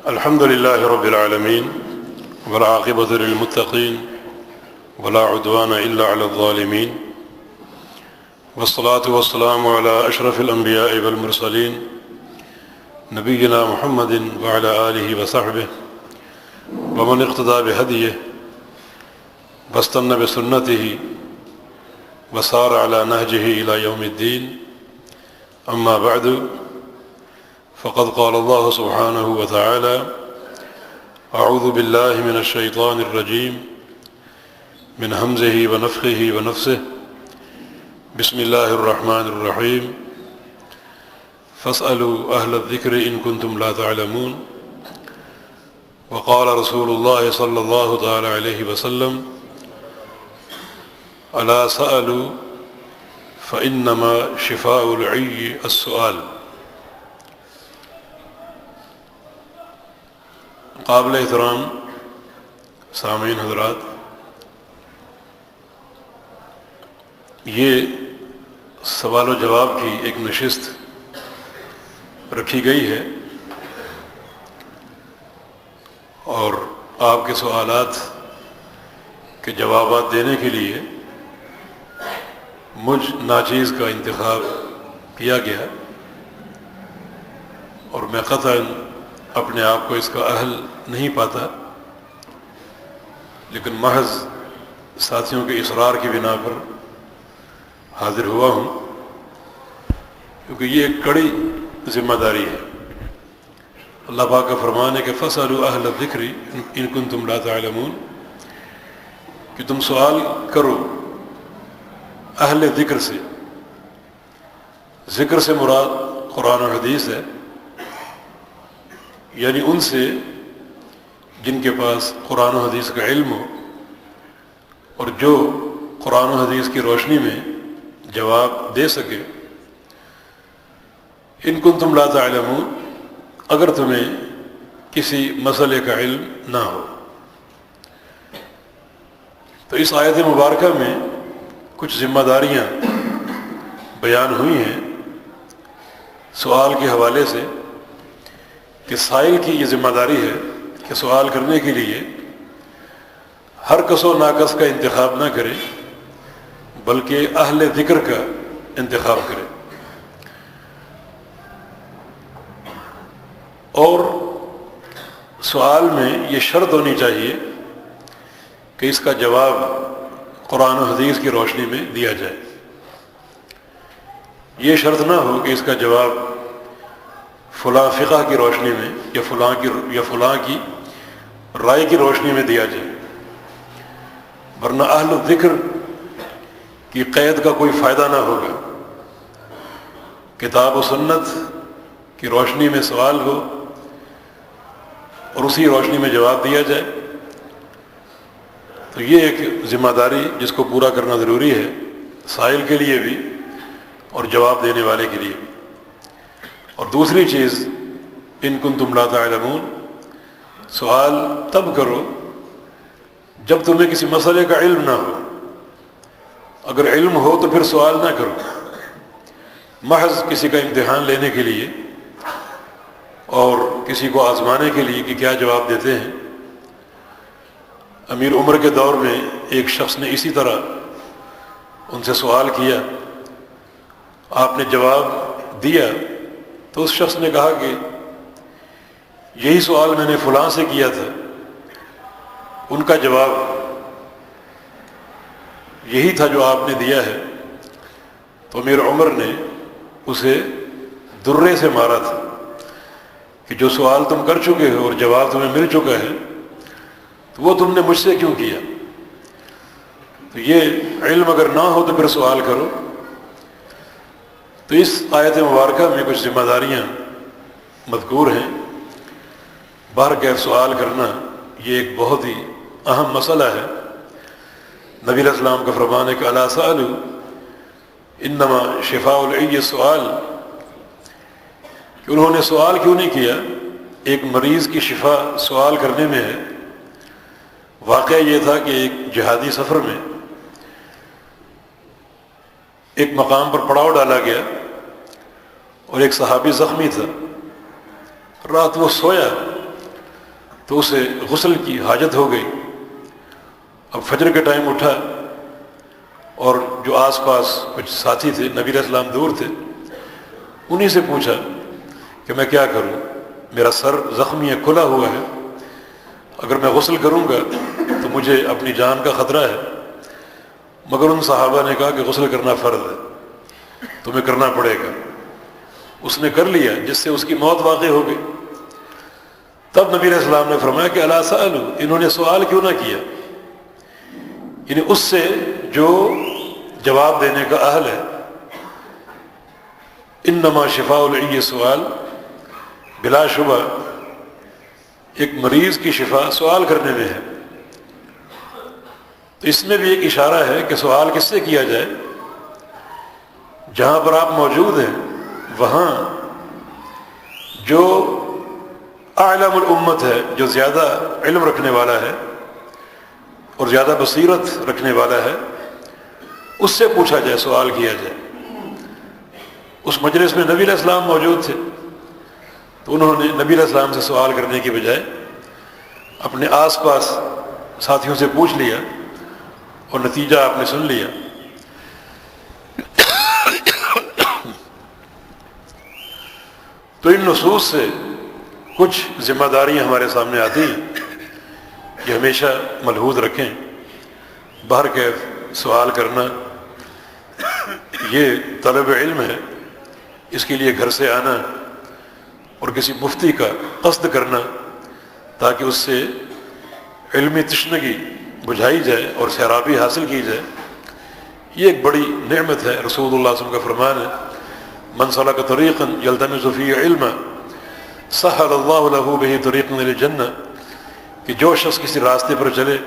الحمد لله رب العالمين والعاقبة للمتقين ولا عدوان إلا على الظالمين والصلاة والسلام على أشرف الأنبياء والمرسلين نبينا محمد وعلى آله وصحبه ومن اقتدى بهديه واستنى بسنته وسار على نهجه إلى يوم الدين. أما بعد، فقد قال الله سبحانه وتعالى: أعوذ بالله من الشيطان الرجيم من همزه ونفخه ونفسه. بسم الله الرحمن الرحيم. فاسألوا أهل الذكر إن كنتم لا تعلمون. وقال رسول الله صلى الله تعالى عليه وسلم: ألا سألوا فإنما شفاء العي السؤال. قابل احترام سامعین حضرات، یہ سوال و جواب کی ایک نشست رکھی گئی ہے اور آپ کے سوالات کے جوابات دینے کے لیے مجھ ناچیز کا انتخاب کیا گیا، اور میں قطعاً اپنے آپ کو اس کا اہل نہیں پاتا، لیکن محض ساتھیوں کے اصرار کی بنا پر حاضر ہوا ہوں، کیونکہ یہ ایک کڑی ذمہ داری ہے۔ اللہ پاک کا فرمان ہے کہ فَاسْأَلُوا أَهْلَ الذِّكْرِ إِن كُنتُمْ لَا تَعْلَمُونَ، کہ تم سوال کرو اہل ذکر سے۔ ذکر سے مراد قرآن و حدیث ہے، یعنی ان سے جن کے پاس قرآن و حدیث کا علم ہو اور جو قرآن و حدیث کی روشنی میں جواب دے سکے۔ ان کنتم لا تعلمون، اگر تمہیں کسی مسئلے کا علم نہ ہو۔ تو اس آیت مبارکہ میں کچھ ذمہ داریاں بیان ہوئی ہیں سوال کے حوالے سے، کہ سائل کی یہ ذمہ داری ہے کہ سوال کرنے کے لیے ہر کس و ناکس کا انتخاب نہ کرے، بلکہ اہل ذکر کا انتخاب کرے، اور سوال میں یہ شرط ہونی چاہیے کہ اس کا جواب قرآن و حدیث کی روشنی میں دیا جائے۔ یہ شرط نہ ہو کہ اس کا جواب فلاں فقہ کی روشنی میں یا فلاں کی رائے کی روشنی میں دیا جائے، ورنہ اہل الذکر کی قید کا کوئی فائدہ نہ ہوگا۔ کتاب و سنت کی روشنی میں سوال ہو اور اسی روشنی میں جواب دیا جائے، تو یہ ایک ذمہ داری جس کو پورا کرنا ضروری ہے، سائل کے لیے بھی اور جواب دینے والے کے لیے بھی۔ اور دوسری چیز، ان کنتم لا تعلمون، سوال تب کرو جب تمہیں کسی مسئلے کا علم نہ ہو۔ اگر علم ہو تو پھر سوال نہ کرو، محض کسی کا امتحان لینے کے لیے اور کسی کو آزمانے کے لیے کہ کیا جواب دیتے ہیں۔ امیر عمر کے دور میں ایک شخص نے اسی طرح ان سے سوال کیا، آپ نے جواب دیا تو اس شخص نے کہا کہ یہی سوال میں نے فلاں سے کیا تھا، ان کا جواب یہی تھا جو آپ نے دیا ہے۔ تو امیر عمر نے اسے درے سے مارا تھا کہ جو سوال تم کر چکے ہو اور جواب تمہیں مل چکا ہے، تو وہ تم نے مجھ سے کیوں کیا؟ تو یہ علم اگر نہ ہو تو پھر سوال کرو۔ تو اس آیت مبارکہ میں کچھ ذمہ داریاں مذکور ہیں۔ بہرکیف سوال کرنا یہ ایک بہت ہی اہم مسئلہ ہے۔ نبی علیہ السلام کا فرمان ہے کہ الا سألوا انما شفاء العی السؤال، کہ انہوں نے سوال کیوں نہیں کیا؟ ایک مریض کی شفا سوال کرنے میں ہے۔ واقعہ یہ تھا کہ ایک جہادی سفر میں ایک مقام پر پڑاؤ ڈالا گیا اور ایک صحابی زخمی تھا۔ رات وہ سویا تو اسے غسل کی حاجت ہو گئی۔ اب فجر کے ٹائم اٹھا اور جو آس پاس کچھ ساتھی تھے، نبی علیہ السلام دور تھے، انہی سے پوچھا کہ میں کیا کروں، میرا سر زخمی ہے، کھلا ہوا ہے، اگر میں غسل کروں گا تو مجھے اپنی جان کا خطرہ ہے۔ مگر ان صحابہ نے کہا کہ غسل کرنا فرض ہے، تمہیں کرنا پڑے گا۔ اس نے کر لیا، جس سے اس کی موت واقع ہو گئی۔ تب نبی علیہ السلام نے فرمایا کہ الا سألوا، انہوں نے سوال کیوں نہ کیا، یعنی اس سے جو جواب دینے کا اہل ہے۔ انما شفاء العی سوال، بلا شبہ ایک مریض کی شفا سوال کرنے میں ہے۔ تو اس میں بھی ایک اشارہ ہے کہ سوال کس سے کیا جائے؟ جہاں پر آپ موجود ہیں وہاں جو اعلم الامت ہے، جو زیادہ علم رکھنے والا ہے اور زیادہ بصیرت رکھنے والا ہے، اس سے پوچھا جائے، سوال کیا جائے۔ اس مجلس میں نبی علیہ السلام موجود تھے، تو انہوں نے نبی علیہ السلام سے سوال کرنے کی بجائے اپنے آس پاس ساتھیوں سے پوچھ لیا اور نتیجہ آپ نے سن لیا۔ تو ان نصوص سے کچھ ذمہ داریاں ہمارے سامنے آتی ہیں کہ ہمیشہ ملحوظ رکھیں۔ بہرکیف سوال کرنا یہ طلب علم ہے، اس کے لیے گھر سے آنا اور کسی مفتی کا قصد کرنا تاکہ اس سے علمی تشنگی بجھائی جائے اور سیرابی حاصل کی جائے، یہ ایک بڑی نعمت ہے۔ رسول اللہ صلی اللہ علیہ وسلم کا فرمان ہے، من سلک طریقا یلتمس فیہ علما سہل اللہ لہ بہ طریقا الی الجنہ، کہ جو شخص کسی راستے پر چلے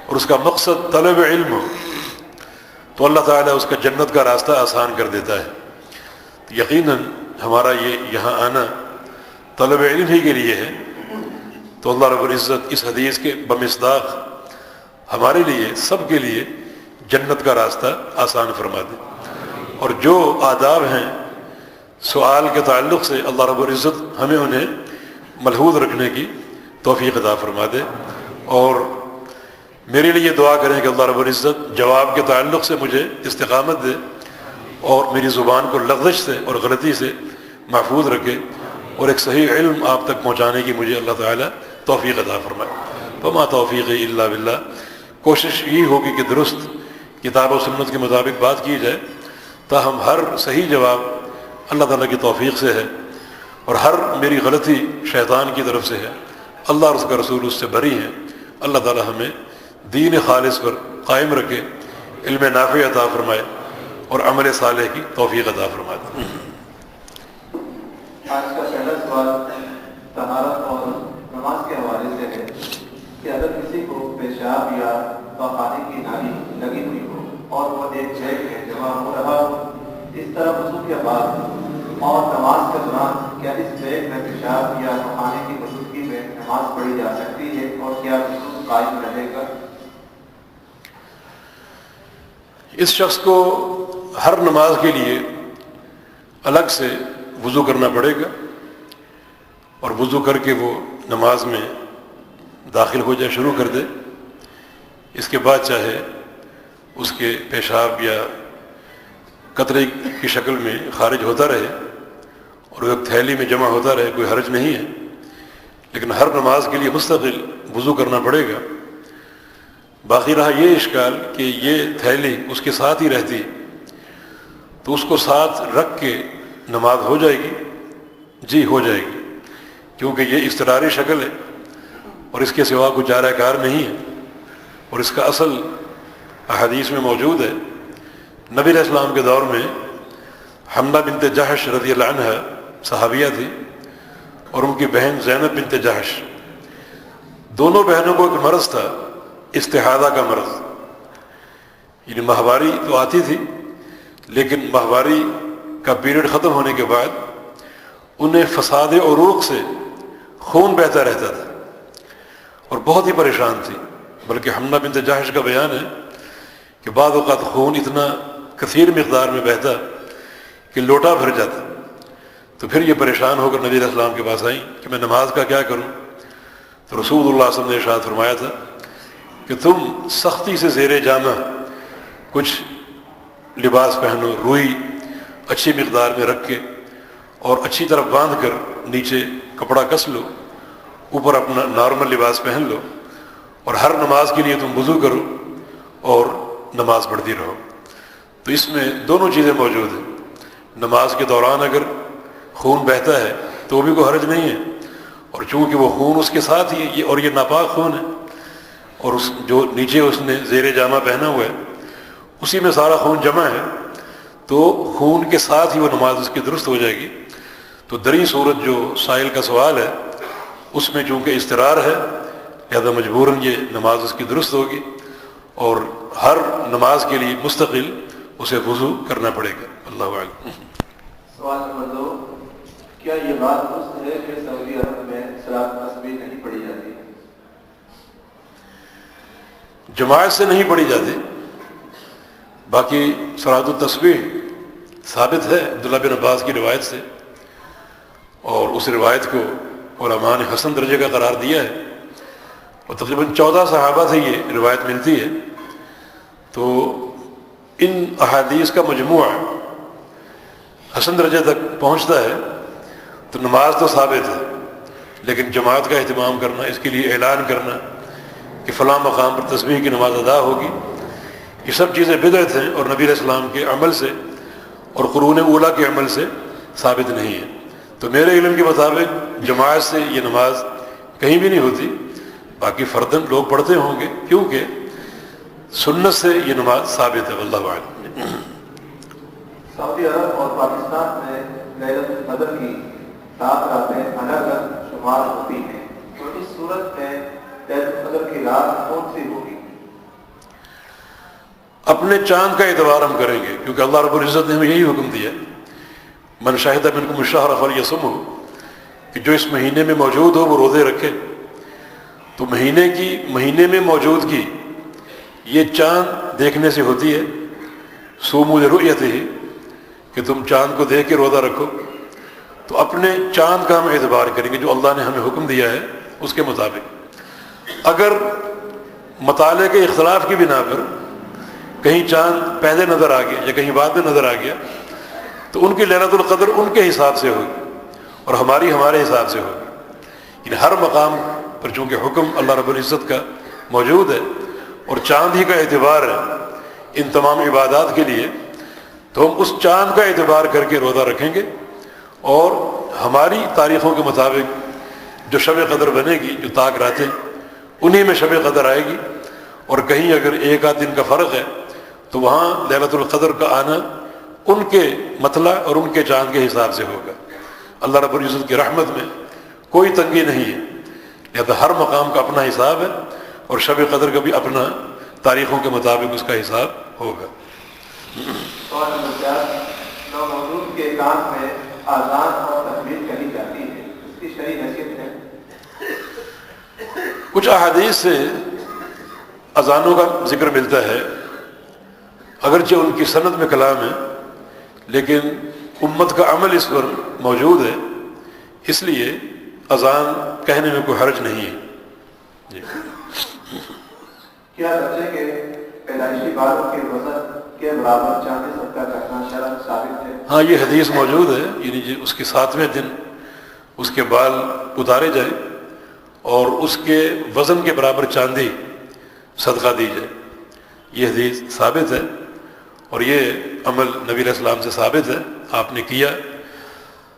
اور اس کا مقصد طلب علم ہو تو اللہ تعالیٰ اس کا جنت کا راستہ آسان کر دیتا ہے۔ یقیناً ہمارا یہ یہاں آنا طلب علم ہی کے لیے ہے، تو اللہ رب العزت اس حدیث کے بمصداق ہمارے لیے، سب کے لیے جنت کا راستہ آسان فرما دے۔ اور جو آداب ہیں سوال کے تعلق سے، اللہ رب العزت ہمیں انہیں ملحوظ رکھنے کی توفیق عطا فرما دے۔ اور میرے لیے دعا کریں کہ اللہ رب العزت جواب کے تعلق سے مجھے استقامت دے اور میری زبان کو لغزش سے اور غلطی سے محفوظ رکھے، اور ایک صحیح علم آپ تک پہنچانے کی مجھے اللہ تعالیٰ توفیق عطا فرمائے۔ فما توفیقی الا باللہ۔ کوشش یہ ہوگی کہ درست کتاب و سنت کے مطابق بات کی جائے، تاہم ہر صحیح جواب اللہ تعالیٰ کی توفیق سے ہے، اور ہر میری غلطی شیطان کی طرف سے ہے۔ اللہ اور اس کا رسول اس سے بری ہیں۔ اللہ تعالیٰ ہمیں دین خالص پر قائم رکھے، علم نافع عطا فرمائے اور عمل صالح کی توفیق عطا فرمائے۔ آج کا پہلا سوال طہارت اور نماز کے حوالے سے ہے کہ اگر کسی کو پیشاب یا پخانے کی نالی لگی ہوئی ہو اور وہ ایک جگہ میں جمع ہو رہا ہو، اس طرح وضو کے بعد اور نماز کے دوران کیا اس بیگ میں پیشاب یا پخانے کی موجودگی میں نماز پڑھی جا سکتی ہے، اور کیا وضو قائم رہے گا؟ اس شخص کو ہر نماز کے لیے الگ سے وضو کرنا پڑے گا، اور وضو کر کے وہ نماز میں داخل ہو جائے، شروع کر دے۔ اس کے بعد چاہے اس کے پیشاب یا قطرے کی شکل میں خارج ہوتا رہے اور وہ ایک تھیلی میں جمع ہوتا رہے، کوئی حرج نہیں ہے، لیکن ہر نماز کے لیے مستقل وضو کرنا پڑے گا۔ باقی رہا یہ اشکال کہ یہ تھیلی اس کے ساتھ ہی رہتی، تو اس کو ساتھ رکھ کے نماز ہو جائے گی؟ جی ہو جائے گی، کیونکہ یہ اضطراری شکل ہے اور اس کے سوا کوئی چارہ کار نہیں ہے، اور اس کا اصل احادیث میں موجود ہے۔ نبی علیہ السلام کے دور میں حمنہ بنت جحش رضی اللہ عنہ صحابیہ تھی، اور ان کی بہن زینب بنت جحش، دونوں بہنوں کو ایک مرض تھا، استحاضہ کا مرض، یعنی ماہواری تو آتی تھی، لیکن ماہواری کا پیریڈ ختم ہونے کے بعد انہیں فساد عروق سے خون بہتا رہتا تھا اور بہت ہی پریشان تھی۔ بلکہ حمنہ بنت جحش کا بیان ہے کہ بعض اوقات خون اتنا کثیر مقدار میں بہتا کہ لوٹا بھر جاتا۔ تو پھر یہ پریشان ہو کر نبی علیہ السلام کے پاس آئیں کہ میں نماز کا کیا کروں؟ تو رسول اللہ صلی اللہ علیہ وسلم نے ارشاد فرمایا تھا کہ تم سختی سے زیر جامہ کچھ لباس پہنو، روئی اچھی مقدار میں رکھ کے اور اچھی طرح باندھ کر نیچے کپڑا کس لو، اوپر اپنا نارمل لباس پہن لو، اور ہر نماز کے لیے تم وضو کرو اور نماز پڑھتی رہو۔ تو اس میں دونوں چیزیں موجود ہیں۔ نماز کے دوران اگر خون بہتا ہے تو وہ بھی کوئی حرج نہیں ہے، اور چونکہ وہ خون اس کے ساتھ ہی ہے اور یہ ناپاک خون ہے، اور اس جو نیچے اس نے زیر جامہ پہنا ہوا ہے اسی میں سارا خون جمع ہے، تو خون کے ساتھ ہی وہ نماز اس کی درست ہو جائے گی۔ تو دریں صورت جو سائل کا سوال ہے اس میں چونکہ اضطرار ہے لہذا مجبوراً یہ نماز اس کی درست ہوگی، اور ہر نماز کے لیے مستقل اسے وضو کرنا پڑے گا۔ اللہ اعلم۔ سوال نمبر 2، کیا یہ بات درست ہے کہ سعودی عرب میں صلاۃ تسبیح نہیں پڑھی جاتی؟ جماعت سے نہیں پڑھی جاتی، باقی صلاۃ التسبیح ثابت ہے عبداللہ بن عباس کی روایت سے، اور اس روایت کو علماء نے حسن درجے کا قرار دیا ہے، اور تقریباً 14 صحابہ سے یہ روایت ملتی ہے۔ تو ان احادیث کا مجموعہ حسن درجے تک پہنچتا ہے تو نماز تو ثابت ہے، لیکن جماعت کا اہتمام کرنا، اس کے لیے اعلان کرنا کہ فلاں مقام پر تسبیح کی نماز ادا ہوگی، یہ سب چیزیں بدعت ہیں اور نبی علیہ السلام کے عمل سے اور قرون اولیٰ کے عمل سے ثابت نہیں ہے۔ تو میرے علم کے مطابق جماعت سے یہ نماز کہیں بھی نہیں ہوتی، باقی فرداً لوگ پڑھتے ہوں گے کیونکہ سنت سے یہ نماز ثابت ہے۔ واللہ اعلم۔ سعودی عرب اور پاکستان میں لیلۃ القدر کی 7 راتیں الگ الگ شمار ہوتی ہیں، تو اس صورت میں لیلۃ القدر کی رات کون سی ہوگی؟ اپنے چاند کا اعتبار ہم کریں گے، کیونکہ اللہ رب العزت نے ہمیں یہی حکم دیا، من شہد منکم الشہر فلیصمہ، کہ جو اس مہینے میں موجود ہو وہ روزے رکھے۔ تو مہینے میں موجودگی یہ چاند دیکھنے سے ہوتی ہے، صوموا لرؤیتہ، کہ تم چاند کو دیکھ کے روزہ رکھو۔ تو اپنے چاند کا ہم اعتبار کریں گے جو اللہ نے ہمیں حکم دیا ہے اس کے مطابق۔ اگر مطالعے کے اختلاف کی بنا پر کہیں چاند پہلے نظر آ گیا یا کہیں بعد میں نظر آ گیا تو ان کی لیلۃ القدر ان کے حساب سے ہوگی اور ہمارے حساب سے ہوگی۔ یعنی ہر مقام پر چونکہ حکم اللہ رب العزت کا موجود ہے اور چاند ہی کا اعتبار ہے ان تمام عبادات کے لیے، تو ہم اس چاند کا اعتبار کر کے روزہ رکھیں گے، اور ہماری تاریخوں کے مطابق جو شب قدر بنے گی، جو طاق راتیں انہی میں شب قدر آئے گی، اور کہیں اگر ایک آدھ دن کا فرق ہے تو وہاں لیلۃ القدر کا آنا ان کے مطلع اور ان کے چاند کے حساب سے ہوگا۔ اللہ رب العزت کی رحمت میں کوئی تنگی نہیں ہے، لہذا ہر مقام کا اپنا حساب ہے اور شب قدر کا بھی اپنا تاریخوں کے مطابق اس کا حساب ہوگا۔ سوال نمبر 4، نومولود کے کان میں آذان اور تکبیر کہی جاتی ہے، اس کی شرعی حیثیت ہے؟ کچھ احادیث سے اذانوں کا ذکر ملتا ہے، اگرچہ ان کی سند میں کلام ہے، لیکن امت کا عمل اس پر موجود ہے، اس لیے اذان کہنے میں کوئی حرج نہیں ہے۔ جی۔ کیا بچے کے پیدائشی بالوں کے وزن کے برابر چاندی صدقہ کرنا شرعاً ثابت ہے؟ ہاں، یہ حدیث موجود ہے، یعنی اس کے 7ویں دن اس کے بال اتارے جائیں اور اس کے وزن کے برابر چاندی صدقہ دی جائے، یہ حدیث ثابت ہے، اور یہ عمل نبی علیہ السلام سے ثابت ہے، آپ نے کیا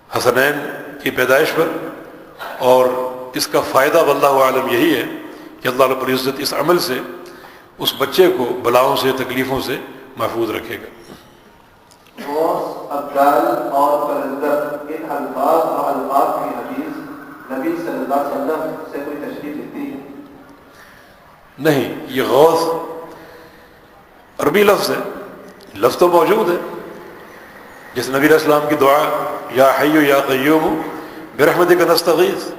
حسنین کی پیدائش پر، اور اس کا فائدہ واللہ عالم یہی ہے کہ اللہ رب العزت اس عمل سے اس بچے کو بلاؤں سے تکلیفوں سے محفوظ رکھے گا۔ غوث، ابدال اور قلندر، ان الفاظ اور الفاظ کی حدیث نبی صلی اللہ علیہ وسلم سے کوئی تشریح ملتی ہے؟ نہیں، یہ غوث عربی لفظ ہے، لفظ تو موجود ہے، جس نبی علیہ السلام کی دعا یا حی یا قیوم برحمتک نستغیث،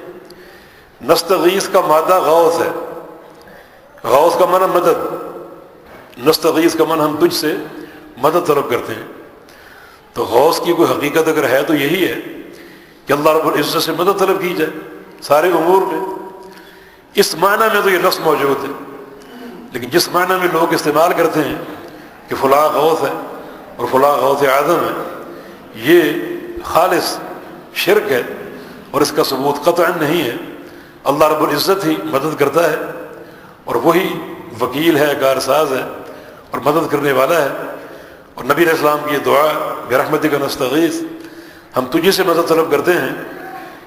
نستغیث کا مادہ غوث ہے، غوث کا معنی مدد، نستغیث کا معنی ہم تجھ سے مدد طلب کرتے ہیں۔ تو غوث کی کوئی حقیقت اگر ہے تو یہی ہے کہ اللہ رب العزت سے مدد طلب کی جائے سارے امور میں، اس معنی میں تو یہ لفظ موجود ہے، لیکن جس معنی میں لوگ استعمال کرتے ہیں کہ فلاں غوث ہے اور فلاں غوث اعظم ہے، یہ خالص شرک ہے اور اس کا ثبوت قطعاً نہیں ہے۔ اللہ رب العزت ہی مدد کرتا ہے اور وہی وکیل ہے، کارساز ہے اور مدد کرنے والا ہے۔ اور نبی علیہ السلام کی یہ دعا برحمتک نستغیث، ہم تجھی سے مدد طلب کرتے ہیں،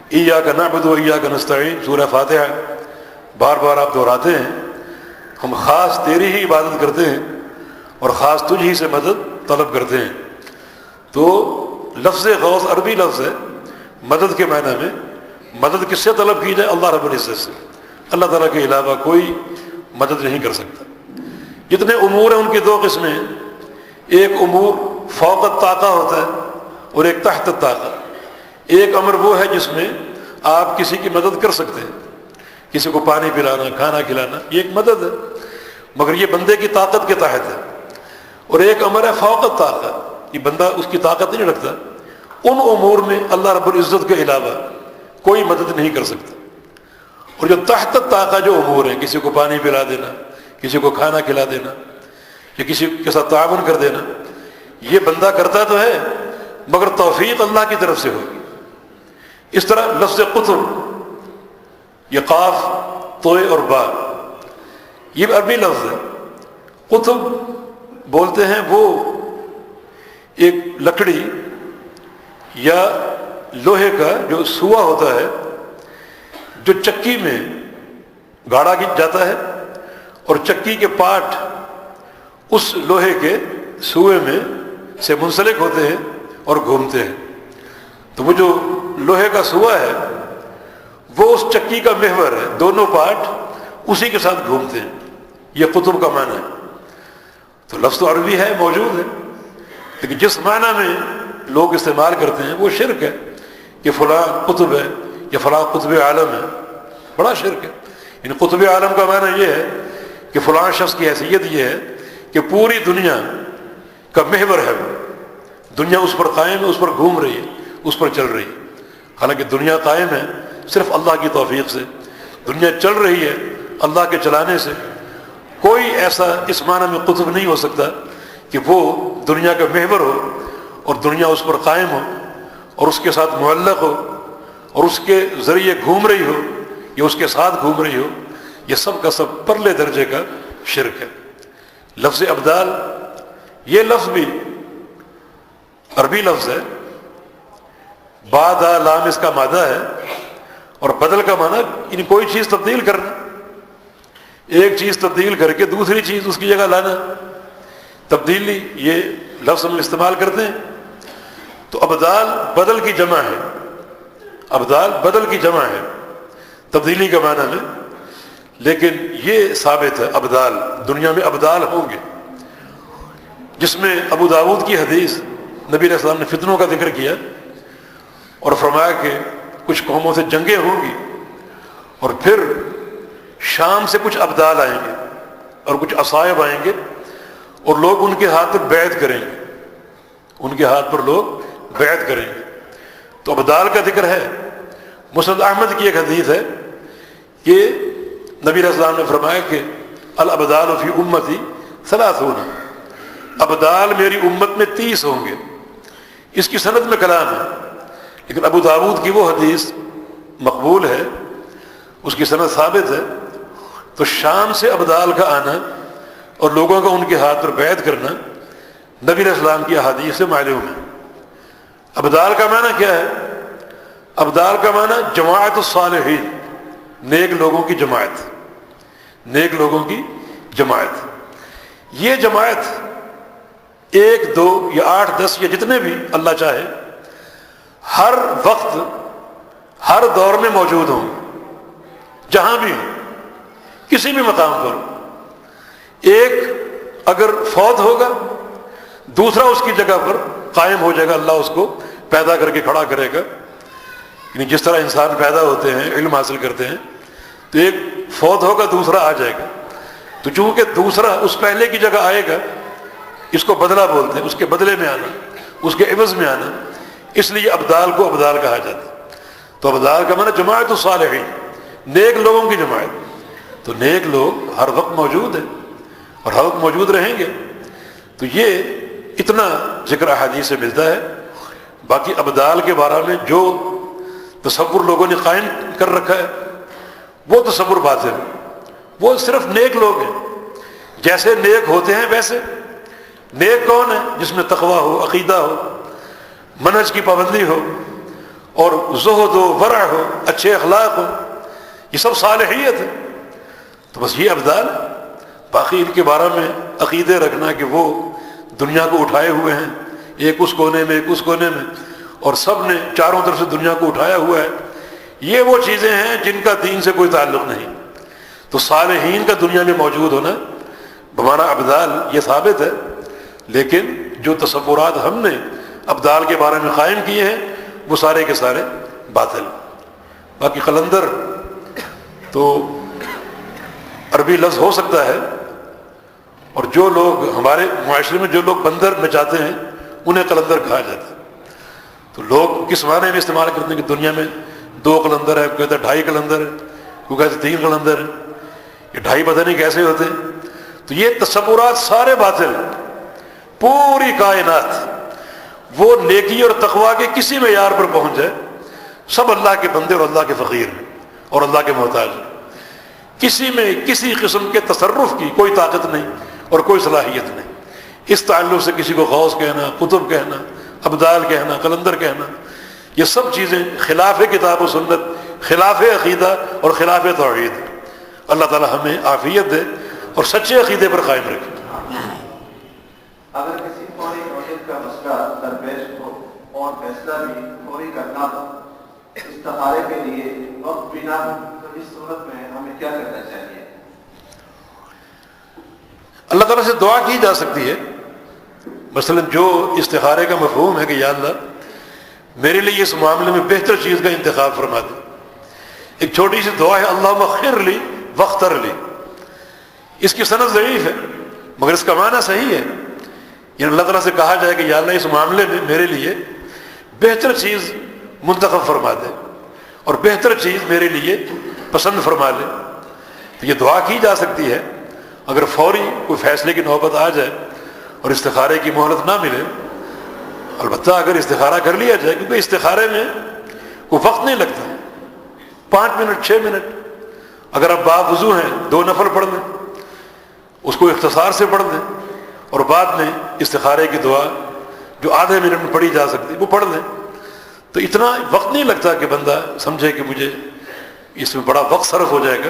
ایاک نعبد و ایاک نستعین، سورہ فاتحہ بار بار آپ دہراتے ہیں، ہم خاص تیری ہی عبادت کرتے ہیں اور خاص تجھ ہی سے مدد طلب کرتے ہیں۔ تو لفظ غوث عربی لفظ ہے، مدد کے معنی میں مدد کس سے طلب کی جائے؟ اللہ رب العزت سے، اللہ تعالیٰ کے علاوہ کوئی مدد نہیں کر سکتا۔ جتنے امور ہیں ان کی دو قسمیں ہیں، ایک امور فوق الطاقہ ہوتا ہے اور ایک تحت الطاقہ۔ ایک امر وہ ہے جس میں آپ کسی کی مدد کر سکتے ہیں، کسی کو پانی پلانا، کھانا کھلانا، یہ ایک مدد ہے، مگر یہ بندے کی طاقت کے تحت ہے۔ اور ایک امر ہے فوق الطاقہ، یہ بندہ اس کی طاقت نہیں رکھتا، ان امور میں اللہ رب العزت کے علاوہ کوئی مدد نہیں کر سکتا۔ اور جو تحت الطاقہ جو امور ہیں، کسی کو پانی پلا دینا، کسی کو کھانا کھلا دینا یا کسی کے ساتھ تعاون کر دینا، یہ بندہ کرتا تو ہے مگر توفیق اللہ کی طرف سے ہوگی۔ اس طرح لفظ قطب، یہ قاف طوئے اور با، یہ عربی لفظ ہے۔ قطب بولتے ہیں وہ ایک لکڑی یا لوہے کا جو سوا ہوتا ہے، جو چکی میں گاڑا جاتا ہے اور چکی کے پارٹ اس لوہے کے سوئے میں سے منسلک ہوتے ہیں اور گھومتے ہیں۔ تو وہ جو لوہے کا سوا ہے وہ اس چکی کا محور ہے، دونوں پارٹ اسی کے ساتھ گھومتے ہیں، یہ قطب کا معنی ہے۔ تو لفظ تو عربی ہے، موجود ہے، لیکن جس معنی میں لوگ استعمال کرتے ہیں وہ شرک ہے کہ فلاں قطب ہے یا فلاں قطب عالم ہے، بڑا شرک ہے۔ یعنی قطب عالم کا معنی یہ ہے کہ فلاں شخص کی حیثیت یہ ہے کہ پوری دنیا کا محور ہے، وہ دنیا اس پر قائم ہے، اس پر گھوم رہی ہے، اس پر چل رہی ہے۔ حالانکہ دنیا قائم ہے صرف اللہ کی توفیق سے، دنیا چل رہی ہے اللہ کے چلانے سے۔ کوئی ایسا اس معنی میں قطب نہیں ہو سکتا کہ وہ دنیا کا محور ہو اور دنیا اس پر قائم ہو اور اس کے ساتھ معلق ہو اور اس کے ذریعے گھوم رہی ہو یا اس کے ساتھ گھوم رہی ہو، یہ سب کا سب پرلے درجے کا شرک ہے۔ لفظ ابدال، یہ لفظ بھی عربی لفظ ہے، بعد لام اس کا مادہ ہے، اور بدل کا معنی یعنی کوئی چیز تبدیل کرنا، ایک چیز تبدیل کر کے دوسری چیز اس کی جگہ لانا، تبدیلی، یہ لفظ ہم استعمال کرتے ہیں۔ تو ابدال بدل کی جمع ہے، ابدال بدل کی جمع ہے تبدیلی کے معنی میں، لیکن یہ ثابت ہے ابدال، دنیا میں ابدال ہوں گے، جس میں ابو داود کی حدیث نبی علیہ السلام نے فتنوں کا ذکر کیا اور فرمایا کہ کچھ قوموں سے جنگیں ہوں گی اور پھر شام سے کچھ ابدال آئیں گے اور کچھ اصائب آئیں گے اور لوگ ان کے ہاتھ پر بیعت کریں گے، ان کے ہاتھ پر لوگ بیعت کریں گے۔ تو ابدال کا ذکر ہے۔ مسند احمد کی ایک حدیث ہے کہ نبی علیہ السلام نے فرمایا کہ الابدال فی امتی 30، ابدال میری امت میں 30 ہوں گے۔ اس کی سند میں کلام ہے، لیکن ابو داود کی وہ حدیث مقبول ہے، اس کی سند ثابت ہے۔ تو شام سے ابدال کا آنا اور لوگوں کا ان کے ہاتھ پر بیعت کرنا نبی علیہ السلام کی احادیث سے معلوم ہے۔ ابدال کا معنی کیا ہے؟ ابدال کا معنی جماعت الصالحین، نیک لوگوں کی جماعت، نیک لوگوں کی جماعت۔ یہ جماعت 1 2 یا 8 10 یا جتنے بھی اللہ چاہے ہر وقت ہر دور میں موجود ہوں، جہاں بھی ہوں، کسی بھی مقام پر۔ ایک اگر فوت ہوگا دوسرا اس کی جگہ پر قائم ہو جائے گا، اللہ اس کو پیدا کر کے کھڑا کرے گا۔ یعنی جس طرح انسان پیدا ہوتے ہیں، علم حاصل کرتے ہیں، تو ایک فوت ہوگا دوسرا آ جائے گا۔ تو چونکہ دوسرا اس پہلے کی جگہ آئے گا، اس کو بدلہ بولتے ہیں، اس کے بدلے میں آنا، اس کے عوض میں آنا، اس لیے ابدال کو ابدال کہا جاتا ہے۔ تو ابدال کا معنی جماعت الصالحین، نیک لوگوں کی جماعت۔ تو نیک لوگ ہر وقت موجود ہیں اور ہر وقت موجود رہیں گے. تو یہ اتنا ذکر احادیث سے ملتا ہے. باقی ابدال کے بارے میں جو تصور لوگوں نے قائم کر رکھا ہے وہ تصور باطل. وہ صرف نیک لوگ ہیں، جیسے نیک ہوتے ہیں ویسے. نیک کون ہے؟ جس میں تقویٰ ہو، عقیدہ ہو، منہج کی پابندی ہو اور زہد و ورع ہو، اچھے اخلاق ہو. یہ سب صالحیت ہے. تو بس یہ ابدال. باقی ان کے بارے میں عقیدے رکھنا کہ وہ دنیا کو اٹھائے ہوئے ہیں، ایک اس کونے میں ایک اس کونے میں، اور سب نے چاروں طرف سے دنیا کو اٹھایا ہوا ہے، یہ وہ چیزیں ہیں جن کا دین سے کوئی تعلق نہیں. تو صالحین کا دنیا میں موجود ہونا بمعنی ابدال یہ ثابت ہے. لیکن جو تصورات ہم نے ابدال کے بارے میں قائم کیے ہیں وہ سارے کے سارے باطل. باقی قلندر تو عربی لفظ ہو سکتا ہے، اور جو لوگ ہمارے معاشرے میں جو لوگ بندر نچاتے ہیں انہیں قلندر کہا جاتا ہے. تو لوگ کس معنی میں استعمال کرتے ہیں کہ دنیا میں 2 قلندر ہے، کوئی کہتا ہے 2.5 قلندر ہے، کوئی کہتا ہے 3 قلندر ہے. یہ 2.5 پتہ نہیں کیسے ہوتے ہیں. تو یہ تصورات سارے باطل. پوری کائنات وہ نیکی اور تقویٰ کے کسی معیار پر پہنچ جائے، سب اللہ کے بندے اور اللہ کے فقیر ہیں اور اللہ کے محتاج ہیں. کسی میں کسی قسم کے تصرف کی کوئی طاقت نہیں اور کوئی صلاحیت نہیں. اس تعلق سے کسی کو غوث کہنا، قطب کہنا، ابدال کہنا، قلندر کہنا، یہ سب چیزیں خلاف کتاب و سنت، خلاف عقیدہ اور خلاف توحید. اللہ تعالی ہمیں عافیت دے اور سچے عقیدے پر قائم رکھے. اگر کسی فوری نوٹس کا مسئلہ درپیش ہو اور فیصلہ بھی فوری کرنا ہو، استخارے کے لیے وقت بھی نہ ہو، تو اس صورت میں ہمیں کیا کرنا چاہیے؟ اللہ تعالیٰ سے دعا کی جا سکتی ہے. مثلا جو استخارے کا مفہوم ہے کہ یا اللہ میرے لیے اس معاملے میں بہتر چیز کا انتخاب فرما دے. ایک چھوٹی سی دعا ہے اللہم خیر لی واختر لی. اس کی سند ضعیف ہے مگر اس کا معنی صحیح ہے. یعنی اللہ تعالیٰ سے کہا جائے کہ یا اللہ اس معاملے میں میرے لیے بہتر چیز منتخب فرما دے اور بہتر چیز میرے لیے پسند فرما لے. تو یہ دعا کی جا سکتی ہے اگر فوری کوئی فیصلے کی نوبت آ جائے اور استخارے کی مہلت نہ ملے. البتہ اگر استخارہ کر لیا جائے، کیونکہ استخارے میں کوئی وقت نہیں لگتا، 5 منٹ 6 منٹ. اگر آپ باوضو ہیں 2 نفل پڑھ لیں، اس کو اختصار سے پڑھ لیں اور بعد میں استخارے کی دعا جو آدھے منٹ میں پڑھی جا سکتی وہ پڑھ لیں. تو اتنا وقت نہیں لگتا کہ بندہ سمجھے کہ مجھے اس میں بڑا وقت صرف ہو جائے گا.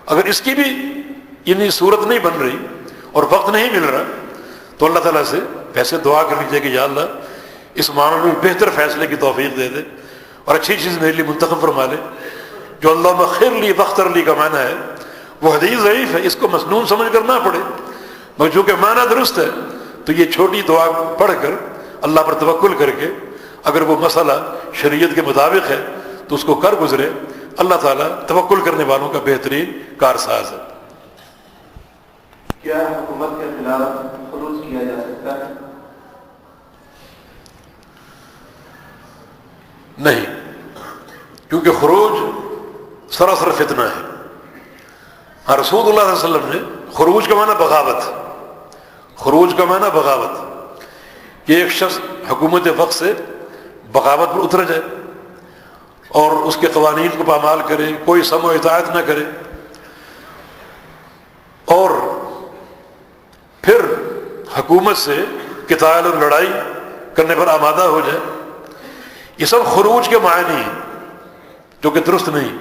اگر اس کی بھی یعنی صورت نہیں بن رہی اور وقت نہیں مل رہا تو اللہ تعالیٰ سے ویسے دعا کر لیجیے کہ یا اللہ اس معاملے میں بہتر فیصلے کی توفیق دے دے اور اچھی چیز میرے لیے منتخب فرما لے. جو اللہم خیر لی واختر لی کا معنی ہے وہ حدیث ضعیف ہے، اس کو مسنون سمجھ کر نہ پڑھے. مگر چونکہ معنی درست ہے تو یہ چھوٹی دعا پڑھ کر اللہ پر توکل کر کے اگر وہ مسئلہ شریعت کے مطابق ہے تو اس کو کر گزرے. اللہ تعالیٰ توکل کرنے والوں کا بہترین کارساز ہے. کیا حکومت کے خلاف خروج کیا جا سکتا ہے؟ نہیں، کیونکہ خروج سراسر فتنہ ہے. ہاں رسول اللہ صلی اللہ علیہ وسلم نے خروج کا معنی بغاوت، خروج کا معنی بغاوت کہ ایک شخص حکومت وقت سے بغاوت پر اتر جائے اور اس کے قوانین کو پامال کرے، کوئی سمع و اطاعت نہ کرے اور پھر حکومت سے قتال اور لڑائی کرنے پر آمادہ ہو جائے. یہ سب خروج کے معنی ہیں جو کہ درست نہیں.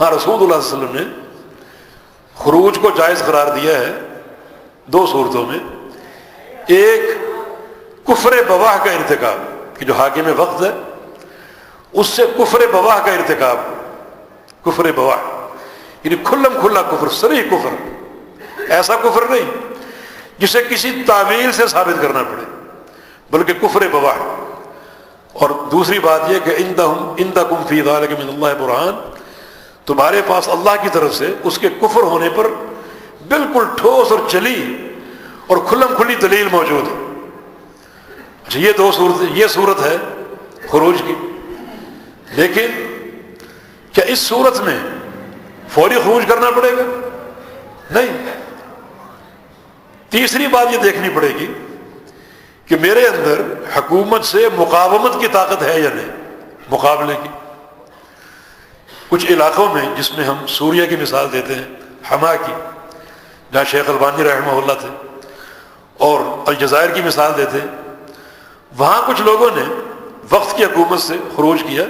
ہاں رسول اللہ صلی اللہ علیہ وسلم نے خروج کو جائز قرار دیا ہے 2 صورتوں میں. ایک کفر بواہ کا ارتکاب کہ جو حاکم وقت ہے اس سے کفر بواہ کا ارتکاب، کفر بواہ یعنی کھلم کھلا کفر، صریح کفر، ایسا کفر نہیں جسے کسی تعویل سے ثابت کرنا پڑے بلکہ کفر بواہ. اور دوسری بات یہ کہ عندکم فی ذلک من اللہ برہان، تمہارے پاس اللہ کی طرف سے اس کے کفر ہونے پر بالکل ٹھوس اور چلی اور کھلم کھلی دلیل موجود ہے. اچھا یہ 2 صورت، یہ صورت ہے خروج کی. لیکن کیا اس صورت میں فوری خروج کرنا پڑے گا؟ نہیں۔ تیسری بات یہ دیکھنی پڑے گی کہ میرے اندر حکومت سے مقاومت کی طاقت ہے یا نہیں، مقابلے کی۔ کچھ علاقوں میں، جس میں ہم سوریہ کی مثال دیتے ہیں، حما کی، جہاں شیخ البانی رحمہ اللہ تھے، اور الجزائر کی مثال دیتے ہیں، وہاں کچھ لوگوں نے وقت کی حکومت سے خروج کیا۔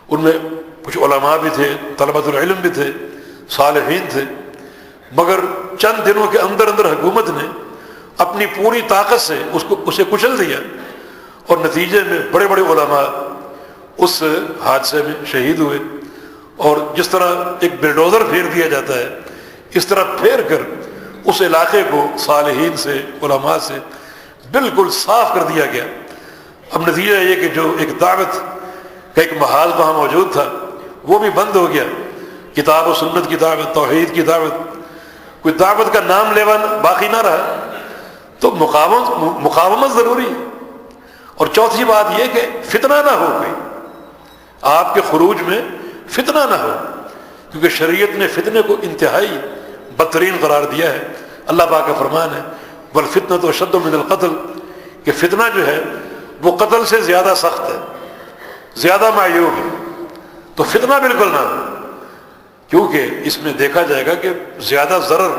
ان میں کچھ علماء بھی تھے، طلبۃ العلم بھی تھے، صالحین تھے، مگر چند دنوں کے اندر اندر حکومت نے اپنی پوری طاقت سے اسے کچل دیا، اور نتیجے میں بڑے بڑے علماء اس حادثے میں شہید ہوئے۔ اور جس طرح ایک بلڈوزر پھیر دیا جاتا ہے، اس طرح پھیر کر اس علاقے کو صالحین سے، علماء سے بالکل صاف کر دیا گیا۔ اب نتیجہ یہ کہ جو ایک دعوت کا ایک محال وہاں موجود تھا، وہ بھی بند ہو گیا۔ کتاب و سنت کی دعوت، توحید کی دعوت، کوئی دعوت کا نام لیوا باقی نہ رہا۔ تو مقاومت ضروری ہے۔ اور چوتھی بات یہ کہ فتنہ نہ ہو، کوئی آپ کے خروج میں فتنہ نہ ہو، کیونکہ شریعت نے فتنے کو انتہائی بدترین قرار دیا ہے۔ اللہ پاک کا فرمان ہے والفتنۃ اشد من القتل، کہ فتنہ جو ہے وہ قتل سے زیادہ سخت ہے، زیادہ معیوب ہے۔ تو فتنہ بالکل نہ ہو، کیونکہ اس میں دیکھا جائے گا کہ زیادہ ضرر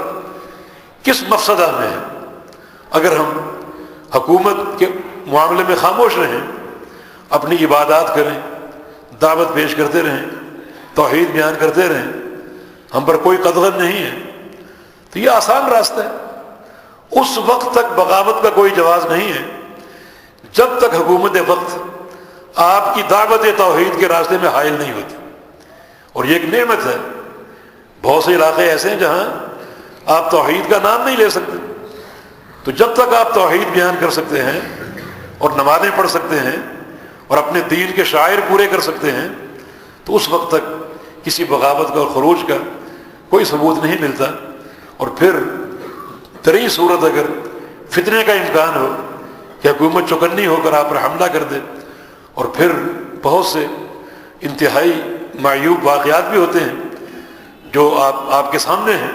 کس مفسدہ میں ہے۔ اگر ہم حکومت کے معاملے میں خاموش رہیں، اپنی عبادات کریں، دعوت پیش کرتے رہیں، توحید بیان کرتے رہیں، ہم پر کوئی قدغن نہیں ہے، تو یہ آسان راستہ ہے۔ اس وقت تک بغاوت کا کوئی جواز نہیں ہے جب تک حکومت وقت آپ کی دعوت توحید کے راستے میں حائل نہیں ہوتی۔ اور یہ ایک نعمت ہے۔ بہت سے علاقے ایسے ہیں جہاں آپ توحید کا نام نہیں لے سکتے، تو جب تک آپ توحید بیان کر سکتے ہیں اور نمازیں پڑھ سکتے ہیں اور اپنے دین کے شعائر پورے کر سکتے ہیں، تو اس وقت تک کسی بغاوت کا اور خروج کا کوئی ثبوت نہیں ملتا۔ اور پھر تری صورت اگر فتنے کا امکان ہو کہ حکومت چوکنی ہو کر آپ پر حملہ کر دے، اور پھر بہت سے انتہائی معیوب واقعات بھی ہوتے ہیں جو آپ کے سامنے ہیں،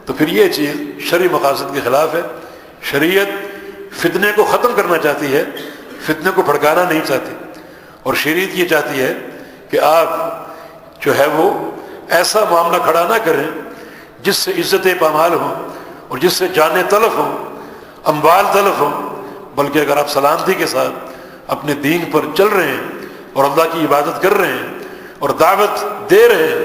تو پھر یہ چیز شرعی مقاصد کے خلاف ہے۔ شریعت فتنے کو ختم کرنا چاہتی ہے، فتنے کو بھڑکانا نہیں چاہتی۔ اور شریعت یہ چاہتی ہے کہ آپ جو ہے وہ ایسا معاملہ کھڑا نہ کریں جس سے عزت پامال ہوں اور جس سے جانیں تلف ہوں، اموال تلف ہوں، بلکہ اگر آپ سلامتی کے ساتھ اپنے دین پر چل رہے ہیں اور اللہ کی عبادت کر رہے ہیں اور دعوت دے رہے ہیں،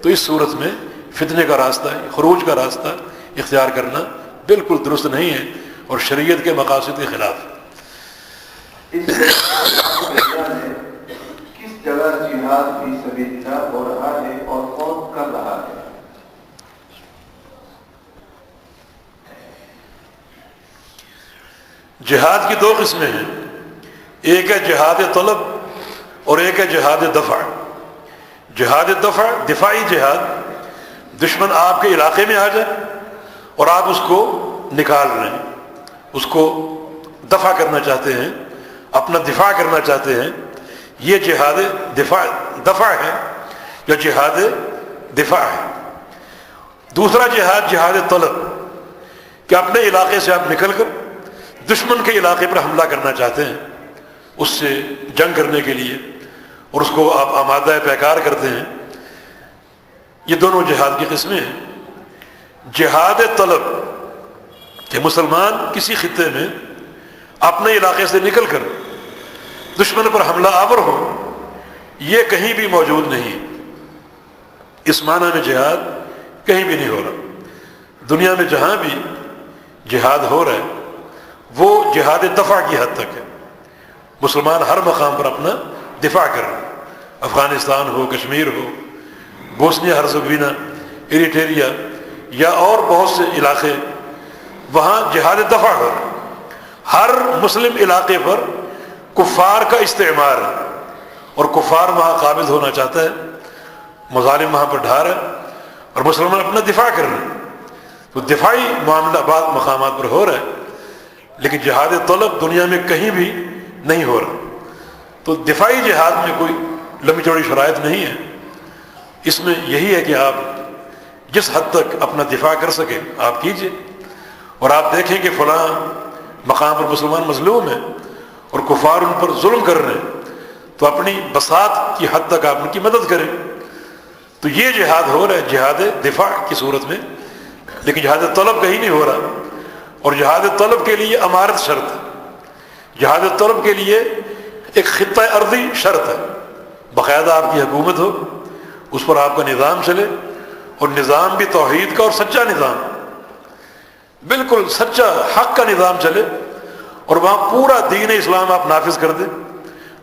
تو اس صورت میں فتنے کا راستہ، خروج کا راستہ اختیار کرنا بالکل درست نہیں ہے اور شریعت کے مقاصد کے خلاف ہے۔ کس جگہ جہاد فی سبیل اللہ ہو رہا ہے اور کون کر رہا ہے؟ جہاد کی دو قسمیں ہیں، ایک ہے جہاد طلب اور ایک ہے جہاد دفع۔ جہاد دفع، دفاعی جہاد، دشمن آپ کے علاقے میں آ جائے اور آپ اس کو نکال رہے ہیں، اس کو دفع کرنا چاہتے ہیں، اپنا دفاع کرنا چاہتے ہیں، یہ جہاد دفع ہے یا جہاد دفاع ہے۔ دوسرا جہاد جہاد طلب، کہ اپنے علاقے سے آپ نکل کر دشمن کے علاقے پر حملہ کرنا چاہتے ہیں، اس سے جنگ کرنے کے لیے، اور اس کو آپ آمادہ پیکار کرتے ہیں۔ یہ دونوں جہاد کی قسمیں ہیں۔ جہاد طلب کہ مسلمان کسی خطے میں اپنے علاقے سے نکل کر دشمن پر حملہ آور ہو، یہ کہیں بھی موجود نہیں۔ اس معنی میں جہاد کہیں بھی نہیں ہو رہا۔ دنیا میں جہاں بھی جہاد ہو رہا ہے وہ جہاد دفع کی حد تک ہے۔ مسلمان ہر مقام پر اپنا دفاع کر رہے ہیں، افغانستان ہو، کشمیر ہو، بوسنیا ہرزیگوینہ، ایریٹریا یا اور بہت سے علاقے، وہاں جہاد دفع ہو رہا ہے۔ ہر مسلم علاقے پر کفار کا استعمار ہے اور کفار وہاں قابض ہونا چاہتا ہے، مظالم وہاں پر ڈھا رہا ہے اور مسلمان اپنا دفاع کر رہے ہیں۔ تو دفاعی معاملہ بعض مقامات پر ہو رہا ہے، لیکن جہاد طلب دنیا میں کہیں بھی نہیں ہو رہا۔ تو دفاعی جہاد میں کوئی لمبی چوڑی شرائط نہیں ہے، اس میں یہی ہے کہ آپ جس حد تک اپنا دفاع کر سکیں آپ کیجئے، اور آپ دیکھیں کہ فلاں مقام پر مسلمان مظلوم ہیں اور کفار ان پر ظلم کر رہے ہیں تو اپنی بساط کی حد تک آپ ان کی مدد کریں۔ تو یہ جہاد ہو رہا ہے، جہاد دفاع کی صورت میں، لیکن جہاد طلب کہیں نہیں ہو رہا، اور جہاد طلب کے لیے امارت شرط ہے، جہاد طلب کے لیے ایک خطہ ارضی شرط ہے، باقاعدہ آپ کی حکومت ہو، اس پر آپ کا نظام چلے، اور نظام بھی توحید کا اور سچا نظام، بالکل سچا حق کا نظام چلے، اور وہاں پورا دین اسلام آپ نافذ کر دیں،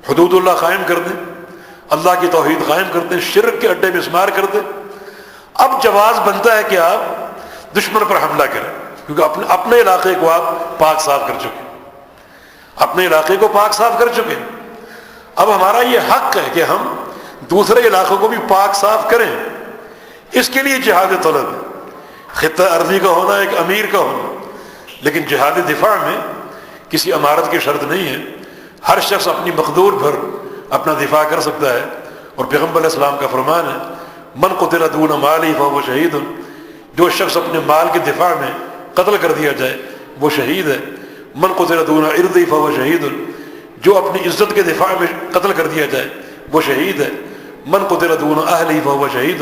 حدود اللہ قائم کر دیں، اللہ کی توحید قائم کر دیں، شرک کے اڈے میں شمار کر دیں۔ اب جواز بنتا ہے کہ آپ دشمن پر حملہ کریں، کیونکہ اپنے علاقے کو آپ پاک صاف کر چکے، اپنے علاقے کو پاک صاف کر چکے۔ اب ہمارا یہ حق ہے کہ ہم دوسرے علاقوں کو بھی پاک صاف کریں، اس کے لیے جہاد طلب ہے، خطہ ارضی کا ہونا، ایک امیر کا ہونا، لیکن جہاد دفاع میں کسی امارت کی شرط نہیں ہے، ہر شخص اپنی مقدور بھر اپنا دفاع کر سکتا ہے، اور پیغمبر علیہ السلام کا فرمان ہے من قتل دون مالی فہو شہید، جو شخص اپنے مال کے دفاع میں قتل کر دیا جائے وہ شہید ہے، من قتل دون عرضی فہو شہید، جو اپنی عزت کے دفاع میں قتل کر دیا جائے وہ شہید ہے، من قتل دون اہلی فہو شہید،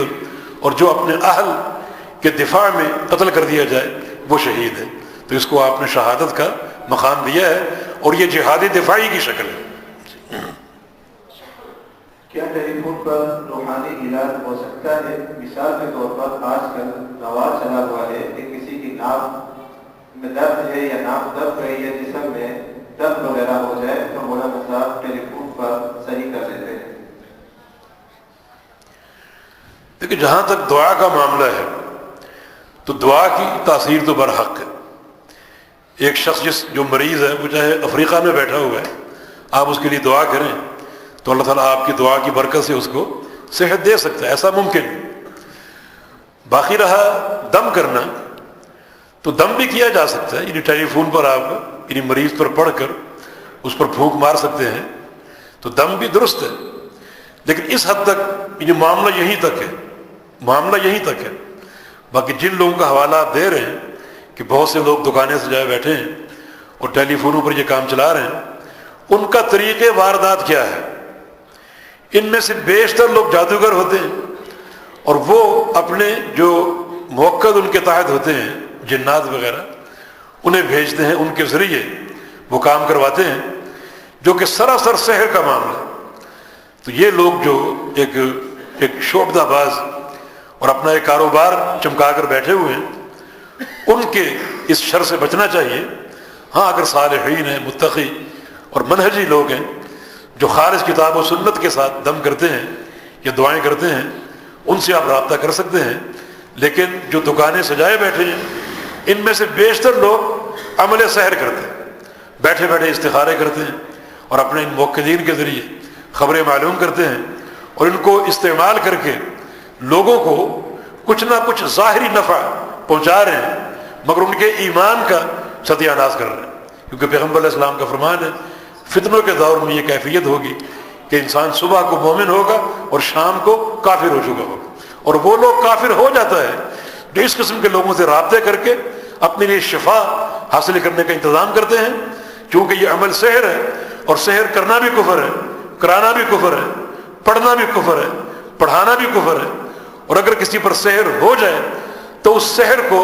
اور جو اپنے اہل کے دفاع میں قتل کر دیا جائے وہ شہید ہے۔ تو اس کو آپ نے شہادت کا مقام دیا ہے، اور یہ جہاد دفاعی کی شکل ہے۔ کیا ٹیلی فون پر روحانی علاج ہو سکتا ہے؟ مثال کے طور پر آج کل رواج چلا ہوا ہے کہ کسی کی ناک میں درد ہے یا ناک دب رہی ہے، جسم میں درد وغیرہ ہو جائے تو مولانا صاحب ٹیلی فون پر صحیح کر دیتے ہیں۔ دیکھیں، جہاں تک دعا کا معاملہ ہے تو دعا کی تاثیر تو برحق ہے۔ ایک شخص جو مریض ہے، وہ چاہے افریقہ میں بیٹھا ہوا ہے، آپ اس کے لیے دعا کریں تو اللہ تعالیٰ آپ کی دعا کی برکت سے اس کو صحت دے سکتا ہے، ایسا ممکن ہے۔ باقی رہا دم کرنا، تو دم بھی کیا جا سکتا ہے، یعنی ٹیلی فون پر آپ یعنی مریض پر پڑھ کر اس پر پھونک مار سکتے ہیں، تو دم بھی درست ہے، لیکن اس حد تک یہ معاملہ یہیں تک ہے، معاملہ یہیں تک ہے۔ باقی جن لوگوں کا حوالہ آپ دے رہے ہیں کہ بہت سے لوگ دکانیں سجائے بیٹھے ہیں اور ٹیلی فونوں پر یہ کام چلا رہے ہیں، ان کا طریقے واردات کیا ہے؟ ان میں سے بیشتر لوگ جادوگر ہوتے ہیں، اور وہ اپنے جو موکد ان کے تحت ہوتے ہیں جنات وغیرہ، انہیں بھیجتے ہیں، ان کے ذریعے وہ کام کرواتے ہیں، جو کہ سراسر سحر کا معاملہ ہے۔ تو یہ لوگ جو ایک شعبدہ باز اور اپنا ایک کاروبار چمکا کر بیٹھے ہوئے ہیں، ان کے اس شر سے بچنا چاہیے۔ ہاں، اگر صالحین ہیں، متقی اور منہجی لوگ ہیں جو خالص کتاب و سنت کے ساتھ دم کرتے ہیں یا دعائیں کرتے ہیں، ان سے آپ رابطہ کر سکتے ہیں۔ لیکن جو دکانیں سجائے بیٹھے ہیں، ان میں سے بیشتر لوگ عمل سحر کرتے ہیں، بیٹھے بیٹھے استخارے کرتے ہیں، اور اپنے ان موکدین کے ذریعے خبریں معلوم کرتے ہیں، اور ان کو استعمال کر کے لوگوں کو کچھ نہ کچھ ظاہری نفع پہنچا رہے ہیں، مگر ان کے ایمان کا ستیہ ناز کر رہے ہیں۔ کیونکہ پیغمبر علیہ السلام کا فرمان ہے فتنوں کے دور میں یہ کیفیت ہوگی کہ انسان صبح کو مومن ہوگا اور شام کو کافر ہو چکا ہوگا، اور وہ لوگ کافر ہو جاتا ہے جو اس قسم کے لوگوں سے رابطے کر کے اپنے لیے شفا حاصل کرنے کا انتظام کرتے ہیں، کیونکہ یہ عمل سحر ہے، اور سحر کرنا بھی کفر ہے، کرانا بھی کفر ہے، پڑھنا بھی کفر ہے، پڑھانا بھی کفر ہے، اور اگر کسی پر سحر ہو جائے تو اس سحر کو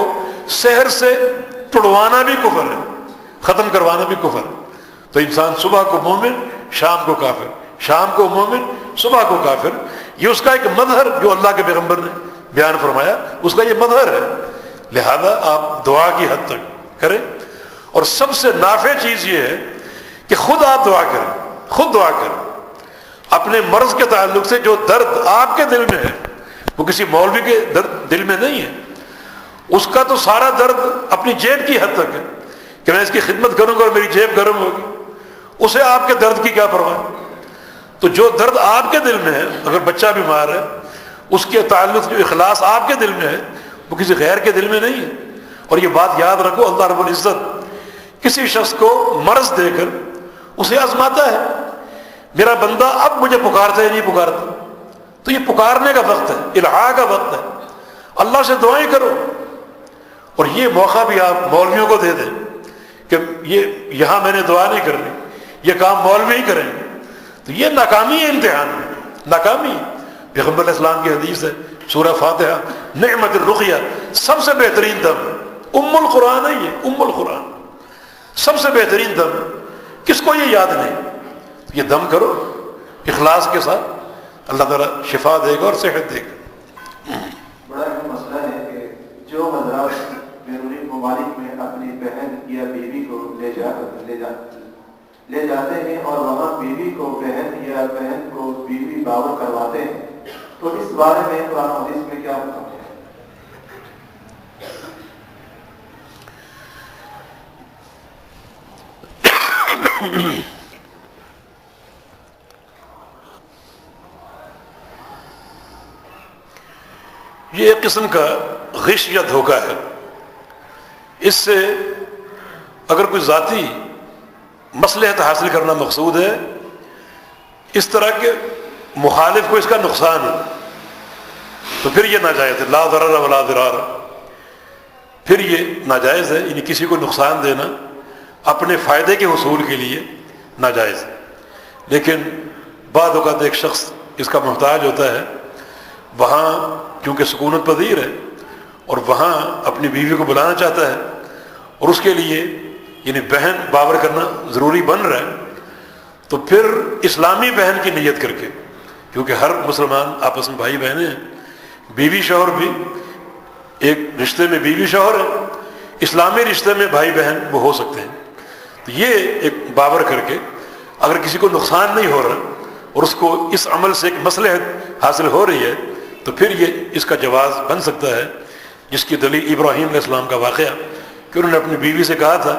سحر سے توڑوانا بھی کفر ہے، ختم کروانا بھی کفر ہے۔ تو انسان صبح کو مومن، شام کو کافر، شام کو مومن، صبح کو کافر، یہ اس کا ایک مظہر جو اللہ کے پیغمبر نے بیان فرمایا، اس کا یہ مظہر ہے۔ لہذا آپ دعا کی حد تک کریں، اور سب سے نافع چیز یہ ہے کہ خود آپ دعا کریں، خود دعا کریں۔ اپنے مرض کے تعلق سے جو درد آپ کے دل میں ہے وہ کسی مولوی کے دل میں نہیں ہے، اس کا تو سارا درد اپنی جیب کی حد تک ہے کہ میں اس کی خدمت کروں گا اور میری جیب گرم ہوگی، اسے آپ کے درد کی کیا پرواہ۔ تو جو درد آپ کے دل میں ہے، اگر بچہ بیمار ہے، اس کے تعلق جو اخلاص آپ کے دل میں ہے وہ کسی غیر کے دل میں نہیں ہے۔ اور یہ بات یاد رکھو، اللہ رب العزت کسی شخص کو مرض دے کر اسے آزماتا ہے۔ میرا بندہ اب مجھے پکارتا ہے نہیں پکارتا، تو یہ پکارنے کا وقت ہے، الہا کا وقت ہے، اللہ سے دعائیں کرو. اور یہ موقع بھی آپ مولویوں کو دے دیں کہ یہاں میں نے دعا نہیں کرنی، یہ کام مولوی ہی کریں، تو یہ ناکامی ہے، امتحان ہے، ناکامی ہے. پیغمبر علیہ السلام کی حدیث ہے سورہ فاتحہ نعمت الرقیہ، سب سے بہترین دم، ام القرآن ہے، یہ ام القرآن، سب سے بہترین دم. کس کو یہ یاد نہیں؟ یہ دم کرو اخلاص کے ساتھ، اللہ تعالیٰ شفا دے گا اور صحت دے گا. بڑا اہم مسئلہ ہے کہ جو حضرات بیرونی ممالک میں اپنی بہن یا بیوی کو لے جاتے ہیں اور وہاں بیوی کو بہن یا بہن کو بیوی باور کرواتے ہیں، تو اس بارے میں قرآن و حدیث میں کیا حکم ہے؟ یہ ایک قسم کا غش یا دھوکہ ہے. اس سے اگر کوئی ذاتی مصلحت حاصل کرنا مقصود ہے، اس طرح کے مخالف کو اس کا نقصان ہے، تو پھر یہ ناجائز ہے. لا ضرر ولا ضرار، پھر یہ ناجائز ہے. یعنی کسی کو نقصان دینا اپنے فائدے کے حصول کے لیے ناجائز ہے. لیکن بعض اوقات ایک شخص اس کا محتاج ہوتا ہے، وہاں کیونکہ سکونت پذیر ہے اور وہاں اپنی بیوی کو بلانا چاہتا ہے، اور اس کے لیے یعنی بہن باور کرنا ضروری بن رہا ہے، تو پھر اسلامی بہن کی نیت کر کے، کیونکہ ہر مسلمان آپس میں بھائی بہنیں ہیں، بیوی شوہر بھی ایک رشتے میں بیوی شوہر ہے، اسلامی رشتے میں بھائی بہن وہ ہو سکتے ہیں. تو یہ ایک باور کر کے اگر کسی کو نقصان نہیں ہو رہا اور اس کو اس عمل سے ایک مصلحت حاصل ہو رہی ہے، تو پھر یہ اس کا جواز بن سکتا ہے. جس کی دلیل ابراہیم علیہ السلام کا واقعہ کہ انہوں نے اپنی بیوی سے کہا تھا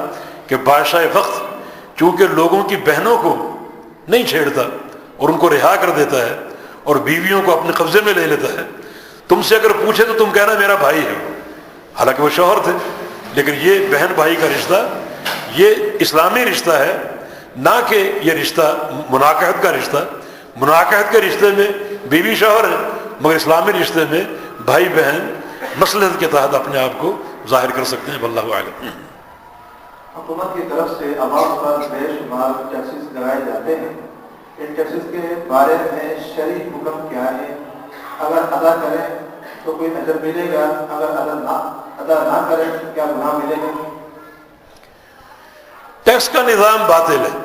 کہ بادشاہ وقت چونکہ لوگوں کی بہنوں کو نہیں چھیڑتا اور ان کو رہا کر دیتا ہے اور بیویوں کو اپنے قبضے میں لے لیتا ہے، تم سے اگر پوچھے تو تم کہنا میرا بھائی ہے. حالانکہ وہ شوہر تھے، لیکن یہ بہن بھائی کا رشتہ یہ اسلامی رشتہ ہے، نہ کہ یہ رشتہ مناکحت کا رشتہ. مناکحت کے رشتے میں بیوی شوہر ہے، مگر اسلامی رشتے میں بھائی بہن مصلحت کے تحت اپنے آپ کو ظاہر کر سکتے ہیں. واللہ اعلم. حکومت کی طرف سے عوام پر بے شمار ٹیکسز لگائے جاتے ہیں، ان ٹیکسز کے بارے میں شرعی حکم کیا ہے؟ اگر ادا کریں تو کوئی اجر ملے گا، اگر ادا نہ کریں تو کیا گناہ ملے گا؟ ٹیکس کا نظام باطل ہے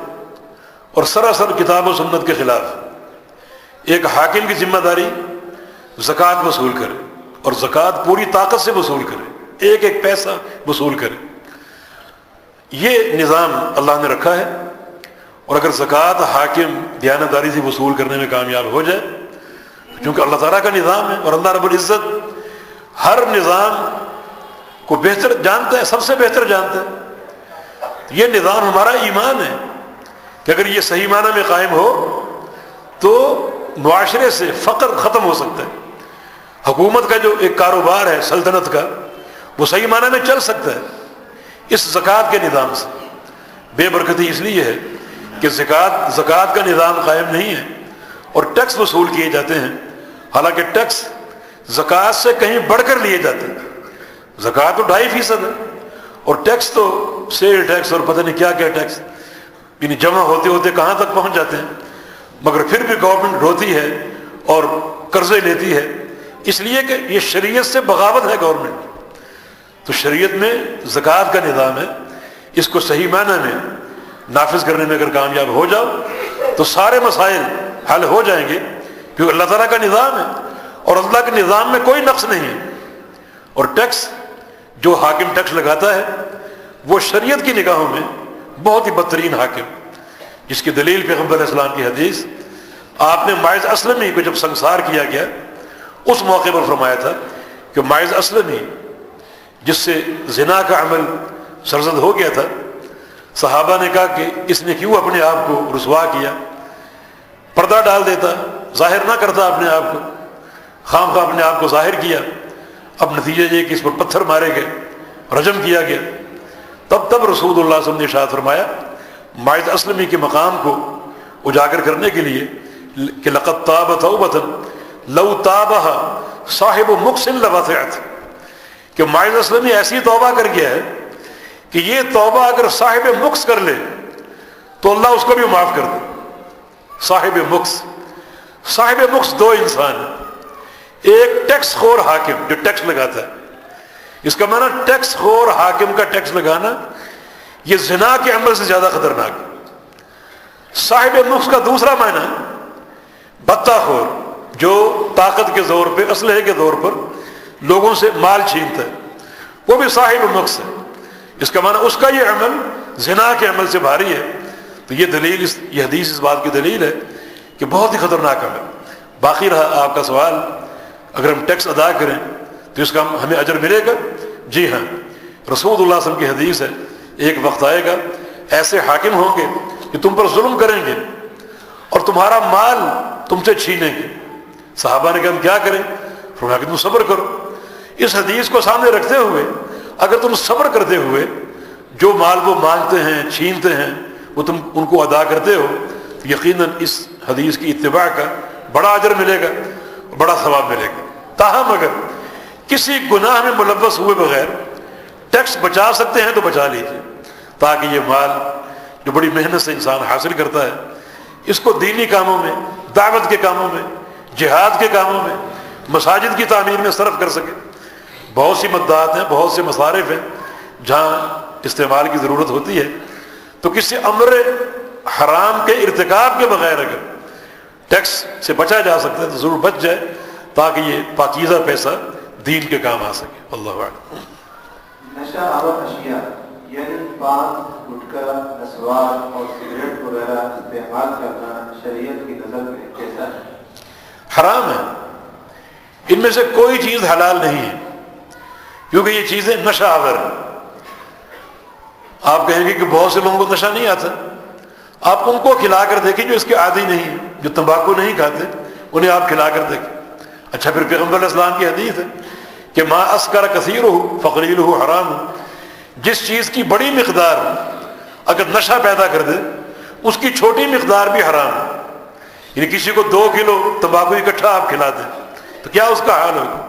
اور سراسر کتاب و سنت کے خلاف. ایک حاکم کی ذمہ داری زکوٰۃ وصول کرے اور زکوٰۃ پوری طاقت سے وصول کرے، ایک ایک پیسہ وصول کرے. یہ نظام اللہ نے رکھا ہے، اور اگر زکوٰۃ حاکم دیانتداری سے وصول کرنے میں کامیاب ہو جائے، چونکہ اللہ تعالیٰ کا نظام ہے اور اللہ رب العزت ہر نظام کو بہتر جانتا ہے، سب سے بہتر جانتا ہے. یہ نظام ہمارا ایمان ہے کہ اگر یہ صحیح معنی میں قائم ہو تو معاشرے سے فقر ختم ہو سکتا ہے. حکومت کا جو ایک کاروبار ہے سلطنت کا، وہ صحیح معنی میں چل سکتا ہے اس زکوٰۃ کے نظام سے. بے برکتی اس لیے ہے کہ زکوٰۃ کا نظام قائم نہیں ہے اور ٹیکس وصول کیے جاتے ہیں، حالانکہ ٹیکس زکوٰۃ سے کہیں بڑھ کر لیے جاتے ہیں. زکوٰۃ تو 2.5% ہے اور ٹیکس تو سیل ٹیکس اور پتہ نہیں کیا کیا ٹیکس، یعنی جمع ہوتے ہوتے کہاں تک پہنچ جاتے ہیں. مگر پھر بھی گورنمنٹ روتی ہے اور قرضے لیتی ہے، اس لیے کہ یہ شریعت سے بغاوت ہے گورنمنٹ. تو شریعت میں زکوٰۃ کا نظام ہے، اس کو صحیح معنی میں نافذ کرنے میں اگر کامیاب ہو جاؤ تو سارے مسائل حل ہو جائیں گے، کیونکہ اللہ تعالیٰ کا نظام ہے اور اللہ کے نظام میں کوئی نقص نہیں ہے. اور ٹیکس جو حاکم ٹیکس لگاتا ہے وہ شریعت کی نگاہوں میں بہت ہی بدترین حاکم، جس کی دلیل پیغمبر علیہ السلام کی حدیث، آپ نے ماعز اسلمی کو جب سنسار کیا گیا اس موقع پر فرمایا تھا کہ ماعز اسلمی جس سے زنا کا عمل سرزد ہو گیا تھا، صحابہ نے کہا کہ اس نے کیوں اپنے آپ کو رسوا کیا، پردہ ڈال دیتا، ظاہر نہ کرتا اپنے آپ کو، خام خواہ اپنے آپ کو ظاہر کیا. اب نتیجہ یہ کہ اس پر پتھر مارے گئے، رجم کیا گیا. تب رسول اللہ صلی اللہ علیہ وسلم نے ارشاد فرمایا ماعز اسلمی کے مقام کو اجاگر کرنے کے لیے کہ لقد تاب توبۃ لو تابہ صاحب مقسن لوسعت، کہ ماعز اسلم ایسی توبہ کر گیا ہے کہ یہ توبہ اگر صاحب مقص کر لے تو اللہ اس کو بھی معاف کر دے. صاحب مقص دو انسان ہیں، ایک ٹیکس خور حاکم جو ٹیکس لگاتا ہے، اس کا معنی ٹیکس خور حاکم کا ٹیکس لگانا یہ زنا کے عمل سے زیادہ خطرناک ہے. صاحب مقص کا دوسرا معنی بتہ خور جو طاقت کے زور پہ، اسلحے کے زور پر لوگوں سے مال چھینتا ہے، وہ بھی صاحب مقص ہے. اس کا معنی اس کا یہ عمل زنا کے عمل سے بھاری ہے. تو یہ دلیل، یہ حدیث اس بات کی دلیل ہے کہ بہت ہی خطرناک عمل. باقی رہا آپ کا سوال، اگر ہم ٹیکس ادا کریں تو اس کا ہمیں اجر ملے گا؟ جی ہاں، رسول اللہ صلی اللہ علیہ وسلم کی حدیث ہے، ایک وقت آئے گا ایسے حاکم ہوں گے کہ تم پر ظلم کریں گے اور تمہارا مال تم سے چھینیں گے. صحابہ نے کہا ہم کیا کریں؟ فرمایا کہ تم صبر کرو. اس حدیث کو سامنے رکھتے ہوئے اگر تم صبر کرتے ہوئے جو مال وہ مانگتے ہیں، چھینتے ہیں، وہ تم ان کو ادا کرتے ہو تو یقیناً اس حدیث کی اتباع کا بڑا اجر ملے گا، بڑا ثواب ملے گا. تاہم اگر کسی گناہ میں ملوث ہوئے بغیر ٹیکس بچا سکتے ہیں تو بچا لیجیے، تاکہ یہ مال جو بڑی محنت سے انسان حاصل کرتا ہے اس کو دینی کاموں میں، دعوت کے کاموں میں، جہاد کے کاموں میں، مساجد کی تعمیر میں صرف کر سکے. بہت سی مددات ہیں، بہت سے مصارف ہیں جہاں استعمال کی ضرورت ہوتی ہے. تو کسی امر حرام کے ارتکاب کے بغیر اگر ٹیکس سے بچا جا سکتا ہے تو ضرور بچ جائے، تاکہ یہ پاکیزہ پیسہ دین کے کام آ سکے. اللہ اعلم. نشہ آور اشیاء یعنی پان، گٹکا، نسوار اور سگریٹ وغیرہ استعمال کرنا شریعت کی نظر میں کیسا ہے؟ حرام ہے. ان میں سے کوئی چیز حلال نہیں ہے کیونکہ یہ چیزیں نشہ آور ہیں. آپ کہیں گے کہ بہت سے لوگوں کو نشہ نہیں آتا، آپ ان کو کھلا کر دیکھیں جو اس کے عادی نہیں ہیں، جو تمباکو نہیں کھاتے، انہیں آپ کھلا کر دیکھیں. اچھا، پھر پیغمبر علیہ السلام کی حدیث ہے کہ ما اسکر کثیرہ فقلیلہ حرام، جس چیز کی بڑی مقدار اگر نشہ پیدا کر دے اس کی چھوٹی مقدار بھی حرام ہے. یعنی کسی کو 2 کلو تمباکو اکٹھا آپ کھلا دیں تو کیا اس کا حال ہوگا؟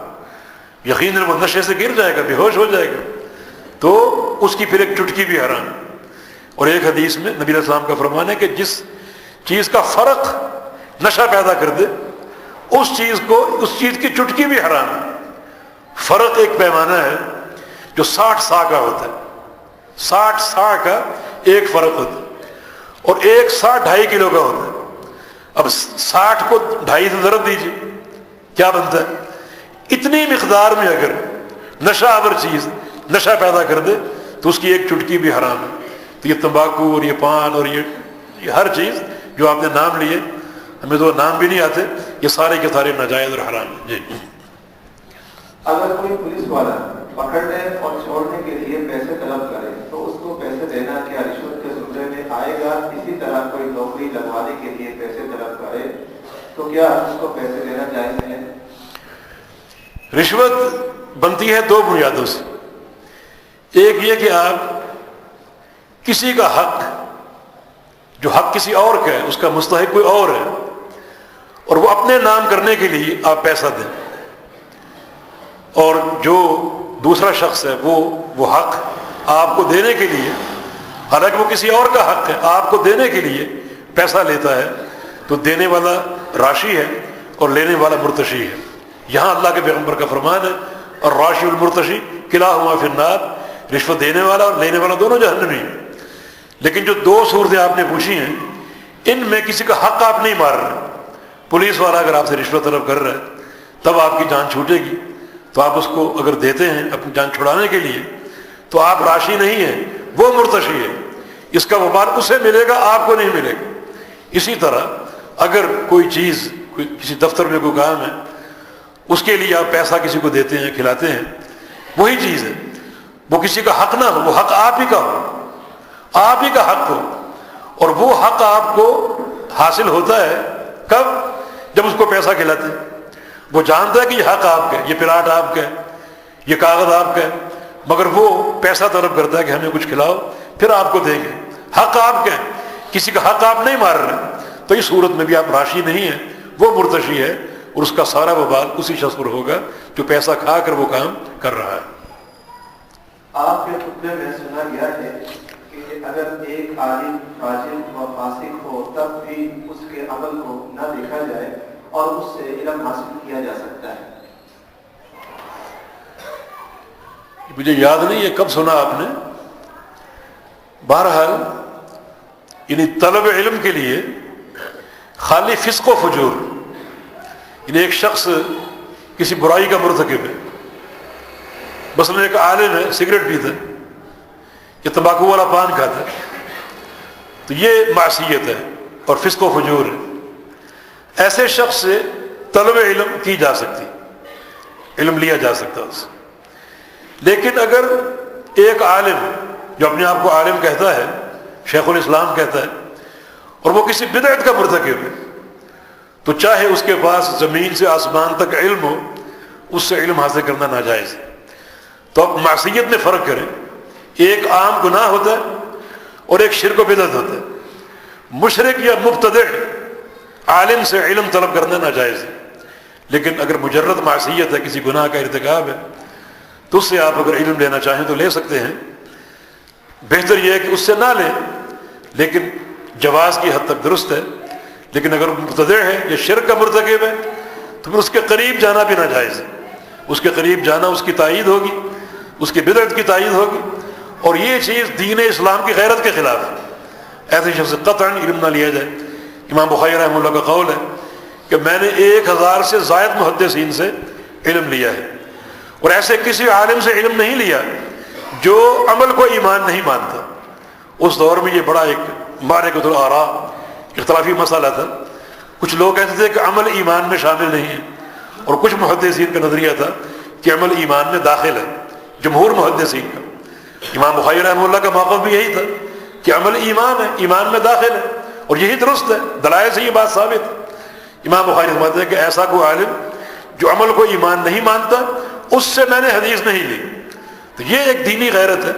یقیناً وہ نشے سے گر جائے گا، بے ہوش ہو جائے گا. تو اس کی پھر ایک چٹکی بھی حرام. اور ایک حدیث میں نبی علیہ السلام کا فرمان ہے کہ جس چیز کا فرق نشہ پیدا کر دے اس چیز کی چٹکی بھی حرام ہے. فرق ایک پیمانہ ہے جو 60 سا کا ہوتا ہے، 60 سا کا ایک فرق ہوتا ہے، اور ایک سا 2.5 کلو کا ہوتا ہے. اب 60 کو 2.5 سے ضرب دیجیے، کیا بنتا ہے؟ اتنی مقدار میں اگر نشہ آور چیز نشہ پیدا کر دے تو اس کی ایک چٹکی بھی حرام ہے. تو یہ تمباکو اور یہ پان اور یہ ہر چیز جو آپ نے نام لیے، ہمیں تو نام بھی نہیں آتے، یہ سارے کے سارے ناجائز اور حرام ہیں. جی. اگر کوئی پولیس والا پکڑنے اور چھوڑنے کے لیے پیسے طلب کرے تو اس کو پیسے دینا کیا رشوت کے زمرے میں آئے گا؟ اسی طرح کوئی نوکری لگوانے کے لیے پیسے طلب کرے تو کیا اس کو پیسے دینا جائز ہے؟ رشوت بنتی ہے 2 بنیادوں سے. ایک یہ کہ آپ کسی کا حق، جو حق کسی اور کا ہے، اس کا مستحق کوئی اور ہے، اور وہ اپنے نام کرنے کے لیے آپ پیسہ دیں، اور جو دوسرا شخص ہے وہ حق آپ کو دینے کے لیے، حالانکہ وہ کسی اور کا حق ہے، آپ کو دینے کے لیے پیسہ لیتا ہے، تو دینے والا راشی ہے اور لینے والا مرتشی ہے. یہاں اللہ کے پیغمبر کا فرمان ہے اور راشی المرتشی کلاہما فی النار، رشوت دینے والا اور لینے والا دونوں جہنمی ہیں. لیکن جو 2 صورتیں آپ نے پوچھی ہیں ان میں کسی کا حق آپ نہیں مار رہے. پولیس والا اگر آپ سے رشوت طلب کر رہا ہے تب آپ کی جان چھوٹے گی، تو آپ اس کو اگر دیتے ہیں اپنی جان چھڑانے کے لیے تو آپ راشی نہیں ہیں، وہ مرتشی ہے، اس کا وبال اسے ملے گا، آپ کو نہیں ملے گا. اسی طرح اگر کوئی چیز، کسی دفتر میں کوئی کام ہے، اس کے لیے آپ پیسہ کسی کو دیتے ہیں، کھلاتے ہیں، وہی چیز ہے، وہ کسی کا حق نہ ہو، وہ حق آپ ہی کا ہو، آپ ہی کا حق ہو. اور وہ حق آپ کو حاصل ہوتا ہے کب؟ جب اس کو پیسہ کھلاتے ہیں. وہ جانتا ہے کہ یہ حق آپ کا ہے، یہ پلاٹ آپ کا ہے، یہ کاغذ آپ کا ہے، مگر وہ پیسہ طلب کرتا ہے کہ ہمیں کچھ کھلاؤ پھر آپ کو دیں گے. حق آپ کا ہے، کسی کا حق آپ نہیں مار رہے. تو اس صورت میں بھی آپ راشی نہیں ہیں، وہ مرتشی ہے، اور اس کا سارا وبال اسی شخص پر ہوگا جو پیسہ کھا کر وہ کام کر رہا ہے۔ آپ کے خطبے میں سنا گیا ہے کہ اگر ایک عالم فاجر و فاسق ہو تب بھی اس کے عمل کو نہ دیکھا جائے اور اس سے علم حاصل کیا جا سکتا ہے۔ مجھے یاد نہیں ہے کب سنا آپ نے، بہرحال یعنی طلب علم کے لیے خالی فسق و فجور، یعنی ایک شخص کسی برائی کا مرتکب ہے، مثلا ایک عالم ہے سگریٹ پیتا ہے یا تمباکو والا پان کھاتا ہے، تو یہ معصیت ہے اور فسق و فجور ہے۔ ایسے شخص سے طلب علم کی جا سکتی، علم لیا جا سکتا ہے اس سے۔ لیکن اگر ایک عالم جو اپنے آپ کو عالم کہتا ہے، شیخ الاسلام کہتا ہے، اور وہ کسی بدعت کا مرتکب ہے، تو چاہے اس کے پاس زمین سے آسمان تک علم ہو، اس سے علم حاصل کرنا ناجائز ہے۔ تو اب معصیت میں فرق کریں، ایک عام گناہ ہوتا ہے اور ایک شرک و بدعت ہوتا ہے۔ مشرک یا مبتدع عالم سے علم طلب کرنا ناجائز ہے، لیکن اگر مجرد معصیت ہے، کسی گناہ کا ارتکاب ہے، تو اس سے آپ اگر علم لینا چاہیں تو لے سکتے ہیں۔ بہتر یہ ہے کہ اس سے نہ لیں، لیکن جواز کی حد تک درست ہے۔ لیکن اگر مبتدع ہے یا شرک کا مرتکب ہے تو پھر اس کے قریب جانا بھی ناجائز ہے۔ اس کے قریب جانا اس کی تائید ہوگی، اس کی بدعت کی تائید ہوگی، اور یہ چیز دین اسلام کی غیرت کے خلاف ہے۔ ایسے شخص سے قطعاً علم نہ لیا جائے۔ امام بخاری رحمہ اللہ کا قول ہے کہ میں نے 1000 سے زائد محدثین سے علم لیا ہے، اور ایسے کسی عالم سے علم نہیں لیا جو عمل کو ایمان نہیں مانتا۔ اس دور میں یہ بڑا ایک معرکۃ الآراء اختلافی مسئلہ تھا۔ کچھ لوگ کہتے تھے کہ عمل ایمان میں شامل نہیں ہے، اور کچھ محدثین کا نظریہ تھا کہ عمل ایمان میں داخل ہے، جمہور محدثین کا۔ امام بخاری رحمہ اللہ کا موقف بھی یہی تھا کہ عمل ایمان ہے، ایمان میں داخل ہے، اور یہی درست ہے، دلائل سے یہ بات ثابت ہے۔ امام بخاری فرماتے ہیں کہ ایسا کوئی عالم جو عمل کو ایمان نہیں مانتا، اس سے میں نے حدیث نہیں لی۔ تو یہ ایک دینی غیرت ہے۔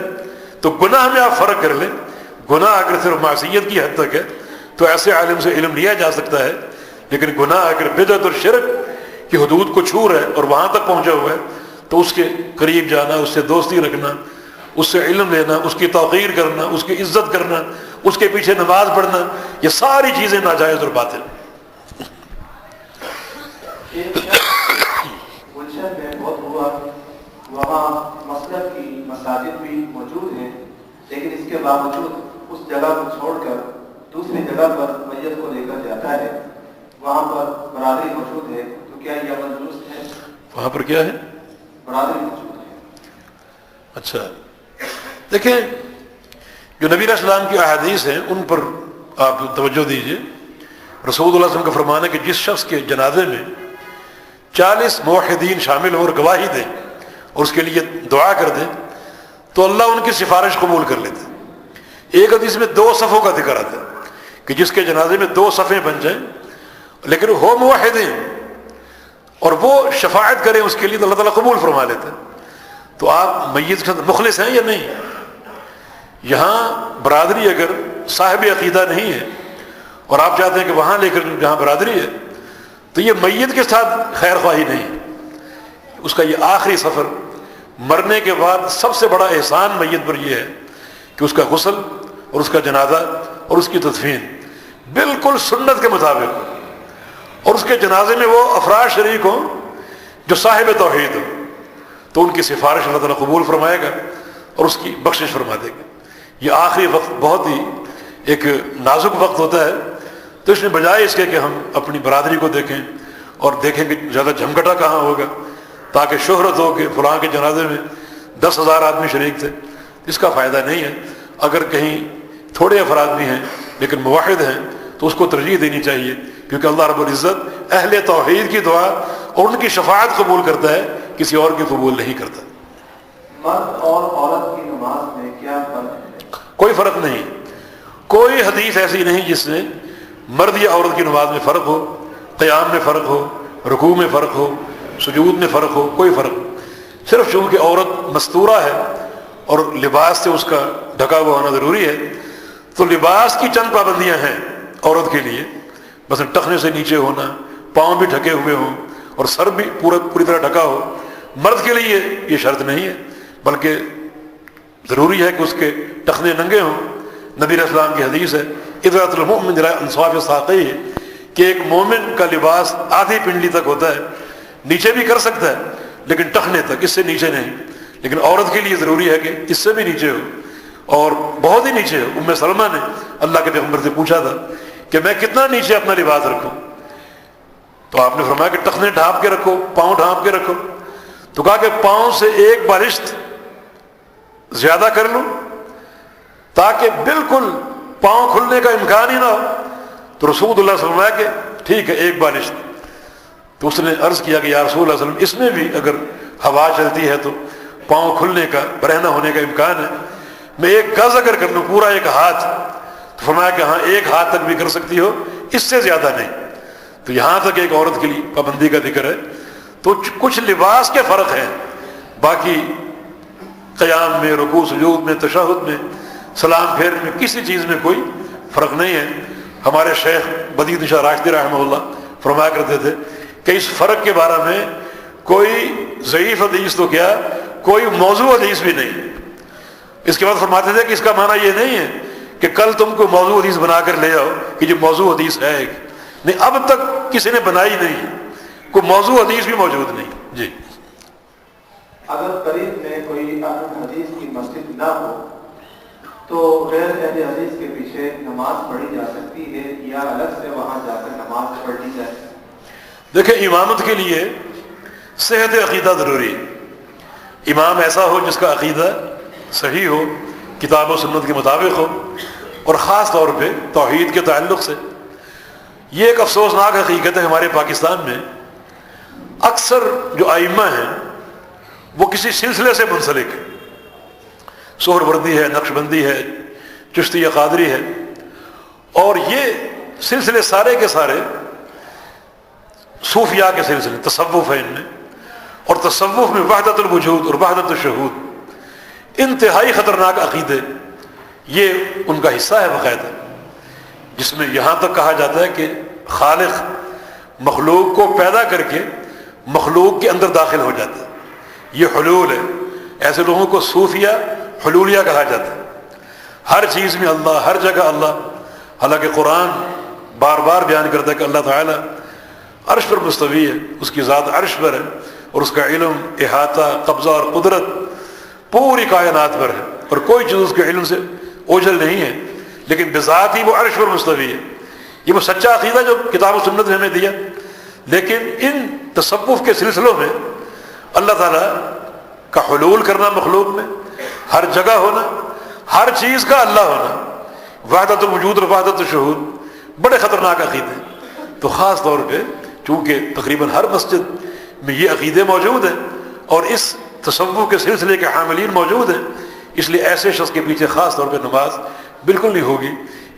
تو گناہ میں آپ فرق کر لیں، گناہ اگر صرف معصیت کی حد تک ہے تو ایسے عالم سے علم لیا جا سکتا ہے، لیکن گناہ اگر بدعت اور شرک کی حدود کو چھو رہا ہے اور وہاں تک پہنچا ہوا ہے تو اس کے قریب جانا، اس سے دوستی رکھنا، اس سے علم لینا، اس کی توقیر کرنا، اس کی عزت کرنا، اس کے پیچھے نماز پڑھنا، یہ ساری چیزیں ناجائز اور باطل۔ گلشن میں بہت ہوا، وہاں مسجد کی مساجد بھی موجود ہیں، لیکن اس کے باوجود اس جگہ کو چھوڑ کر دوسری جگہ پر میت کو لے کر جاتا ہے، وہاں پر برادری موجود ہے، تو کیا یہ عمل درست ہے؟ وہاں پر کیا ہے؟ برادری موجود ہے۔ اچھا، دیکھیں جو نبی علیہ السلام کی احادیث ہیں ان پر آپ توجہ دیجئے۔ رسول اللہ صلی اللہ علیہ وسلم کا فرمان ہے کہ جس شخص کے جنازے میں 40 موحدین شامل ہوں اور گواہی دیں اور اس کے لیے دعا کر دیں تو اللہ ان کی سفارش قبول کر لیتے۔ ایک حدیث میں 2 صفوں کا ذکر آتا ہے کہ جس کے جنازے میں 2 صفیں بن جائیں لیکن ہو موحدین اور وہ شفاعت کریں اس کے لیے تو اللہ تعالیٰ قبول فرما لیتے ہیں۔ تو آپ میت کے ساتھ مخلص ہیں یا نہیں؟ یہاں برادری اگر صاحب عقیدہ نہیں ہے اور آپ چاہتے ہیں کہ وہاں لے کر جہاں برادری ہے تو یہ میت کے ساتھ خیر خواہی نہیں، اس کا یہ آخری سفر مرنے کے بعد سب سے بڑا احسان میت پر یہ ہے کہ اس کا غسل اور اس کا جنازہ اور اس کی تدفین بالکل سنت کے مطابق ہو، اور اس کے جنازے میں وہ افراد شریک ہوں جو صاحب توحید ہو، تو ان کی سفارش اللہ تعالیٰ قبول فرمائے گا اور اس کی بخشش فرما دے گا۔ یہ آخری وقت بہت ہی ایک نازک وقت ہوتا ہے، تو اس نے بجائے اس کے کہ ہم اپنی برادری کو دیکھیں اور دیکھیں کہ زیادہ جھمگٹا کہاں ہوگا تاکہ شہرت ہو کہ فلاں کے جنازے میں 10,000 آدمی شریک تھے، اس کا فائدہ نہیں ہے۔ اگر کہیں تھوڑے افراد بھی ہیں لیکن موحد ہیں تو اس کو ترجیح دینی چاہیے، کیونکہ اللہ رب العزت اہل توحید کی دعا اور ان کی شفاعت قبول کرتا ہے، کسی اور کی قبول نہیں کرتا۔ مرد اور عورت کی نماز میں کیا فرق ہے؟ کوئی فرق نہیں، کوئی حدیث ایسی نہیں جس میں مرد یا عورت کی نماز میں فرق ہو، قیام میں فرق ہو، رکوع میں فرق ہو، سجود میں فرق ہو، کوئی فرق نہیں۔ صرف چونکہ عورت مستورہ ہے اور لباس سے اس کا ڈھکا ہوا ہونا ضروری ہے تو لباس کی چند پابندیاں ہیں عورت کے لیے، مثلا ٹخنے سے نیچے ہونا، پاؤں بھی ڈھکے ہوئے ہوں، اور سر بھی پوری طرح ڈھکا ہو. مرد کے لیے یہ شرط نہیں ہے، بلکہ ضروری ہے کہ اس کے ٹخنے ننگے ہوں. نبی علیہ السلام کی حدیث ہے اذرۃ المؤمن الی انصاف ساقیہ، کہ ایک مومن کا لباس آدھی پنڈلی تک ہوتا ہے، نیچے بھی کر سکتا ہے لیکن ٹخنے تک، اس سے نیچے نہیں. لیکن عورت کے لیے ضروری ہے کہ اس سے بھی نیچے ہو اور بہت ہی نیچے ہو. ام سلمہ نے اللہ کے پیغمبر سے پوچھا تھا کہ میں کتنا نیچے اپنا لباس رکھوں، تو آپ نے فرمایا کہ ٹخنے ڈھانپ کے رکھو، پاؤں ڈھانپ کے رکھو. تو کہا کہ پاؤں سے ایک بالشت زیادہ کر لوں تاکہ بالکل پاؤں کھلنے کا امکان ہی نہ ہو. تو رسول اللہ صلی اللہ علیہ وسلم کہ ٹھیک ہے ایک بالشت. تو اس نے عرض کیا کہ یا رسول اللہ صلی اللہ علیہ وسلم اس میں بھی اگر ہوا چلتی ہے تو پاؤں کھلنے کا، برہنہ ہونے کا امکان ہے، میں ایک گز اگر کر لوں پورا ایک ہاتھ. تو فرمایا کہ ہاں ایک ہاتھ تک بھی کر سکتی ہو، اس سے زیادہ نہیں. تو یہاں تک ایک عورت کے لیے پابندی کا ذکر ہے. تو کچھ لباس کے فرق ہیں، باقی قیام میں، رکوع سجود میں، تشہد میں، سلام پھیر میں کسی چیز میں کوئی فرق نہیں ہے. ہمارے شیخ بدیع الدین شاہ راشدی رحمہ اللہ فرمایا کرتے تھے کہ اس فرق کے بارے میں کوئی ضعیف حدیث تو کیا، کوئی موضوع حدیث بھی نہیں. اس کے بعد فرماتے تھے کہ اس کا معنی یہ نہیں ہے کہ کل تم کو موضوع حدیث بنا کر لے آؤ کہ جو موضوع حدیث ہے نہیں، اب تک کسی نے بنائی نہیں، کوئی موضوع حدیث بھی موجود نہیں. جی اگر قریب میں کوئی اہل حدیث کی مسجد نہ ہو تو غیر اہل حدیث کے پیچھے نماز پڑھی جا سکتی ہے یا الگ سے وہاں جا کر نماز پڑھنی جائے؟ دیکھیں، امامت کے لیے صحت عقیدہ ضروری ہے. امام ایسا ہو جس کا عقیدہ صحیح ہو، کتاب و سنت کے مطابق ہو، اور خاص طور پہ توحید کے تعلق سے. یہ ایک افسوسناک حقیقت ہے ہمارے پاکستان میں، اکثر جو ائمہ ہیں وہ کسی سلسلے سے منسلک ہیں. سہروردی ہے، نقشبندی ہے، چشتی یا قادری ہے، اور یہ سلسلے سارے کے سارے صوفیاء کے سلسلے، تصوف ہے ان میں. اور تصوف میں وحدت الوجود اور وحدت الشہود انتہائی خطرناک عقیدے، یہ ان کا حصہ ہے باقاعدہ، جس میں یہاں تک کہا جاتا ہے کہ خالق مخلوق کو پیدا کر کے مخلوق کے اندر داخل ہو جاتا ہے. یہ حلول ہے. ایسے لوگوں کو صوفیہ حلولیہ کہا جاتا ہے. ہر چیز میں اللہ، ہر جگہ اللہ. حالانکہ قرآن بار بار بیان کرتا ہے کہ اللہ تعالیٰ عرش پر مستوی ہے، اس کی ذات عرش پر ہے، اور اس کا علم، احاطہ، قبضہ اور قدرت پوری کائنات پر ہے، اور کوئی چیز اس کے علم سے اوجھل نہیں ہے، لیکن بذات ہی وہ عرش پر مستوی ہے. یہ وہ سچا عقیدہ جو کتاب و سنت نے ہمیں دیا. لیکن ان تصوف کے سلسلوں میں اللہ تعالیٰ کا حلول کرنا مخلوق میں، ہر جگہ ہونا، ہر چیز کا اللہ ہونا، وحدت الوجود اور وحدت الشہود، بڑے خطرناک عقیدے. تو خاص طور پہ چونکہ تقریباً ہر مسجد میں یہ عقیدے موجود ہیں اور اس تصوف کے سلسلے کے حاملین موجود ہیں، اس لیے ایسے شخص کے پیچھے خاص طور پہ نماز بالکل نہیں ہوگی.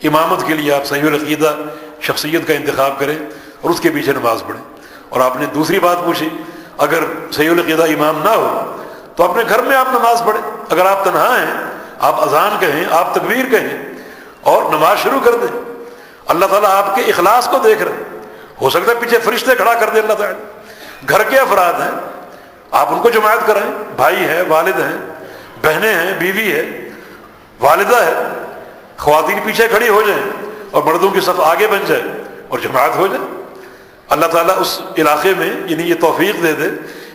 امامت کے لیے آپ صحیح العقیدہ شخصیت کا انتخاب کریں اور اس کے پیچھے نماز پڑھیں. اور آپ نے دوسری بات پوچھی، اگر صحیح العقیدہ امام نہ ہو تو اپنے گھر میں آپ نماز پڑھیں. اگر آپ تنہا ہیں، آپ اذان کہیں، آپ تکبیر کہیں اور نماز شروع کر دیں. اللہ تعالیٰ آپ کے اخلاص کو دیکھ رہے ہیں. ہو سکتا ہے پیچھے فرشتے کھڑا کر دیں اللہ تعالیٰ. گھر کے افراد ہیں، آپ ان کو جماعت کرائیں، بھائی ہے، والد ہیں، بہنیں ہیں، بیوی ہے، والدہ ہے. خواتین پیچھے کھڑی ہو جائیں اور مردوں کی صف آگے بن جائے اور جماعت ہو جائے. اللہ تعالیٰ اس علاقے میں یہ توفیق دے دے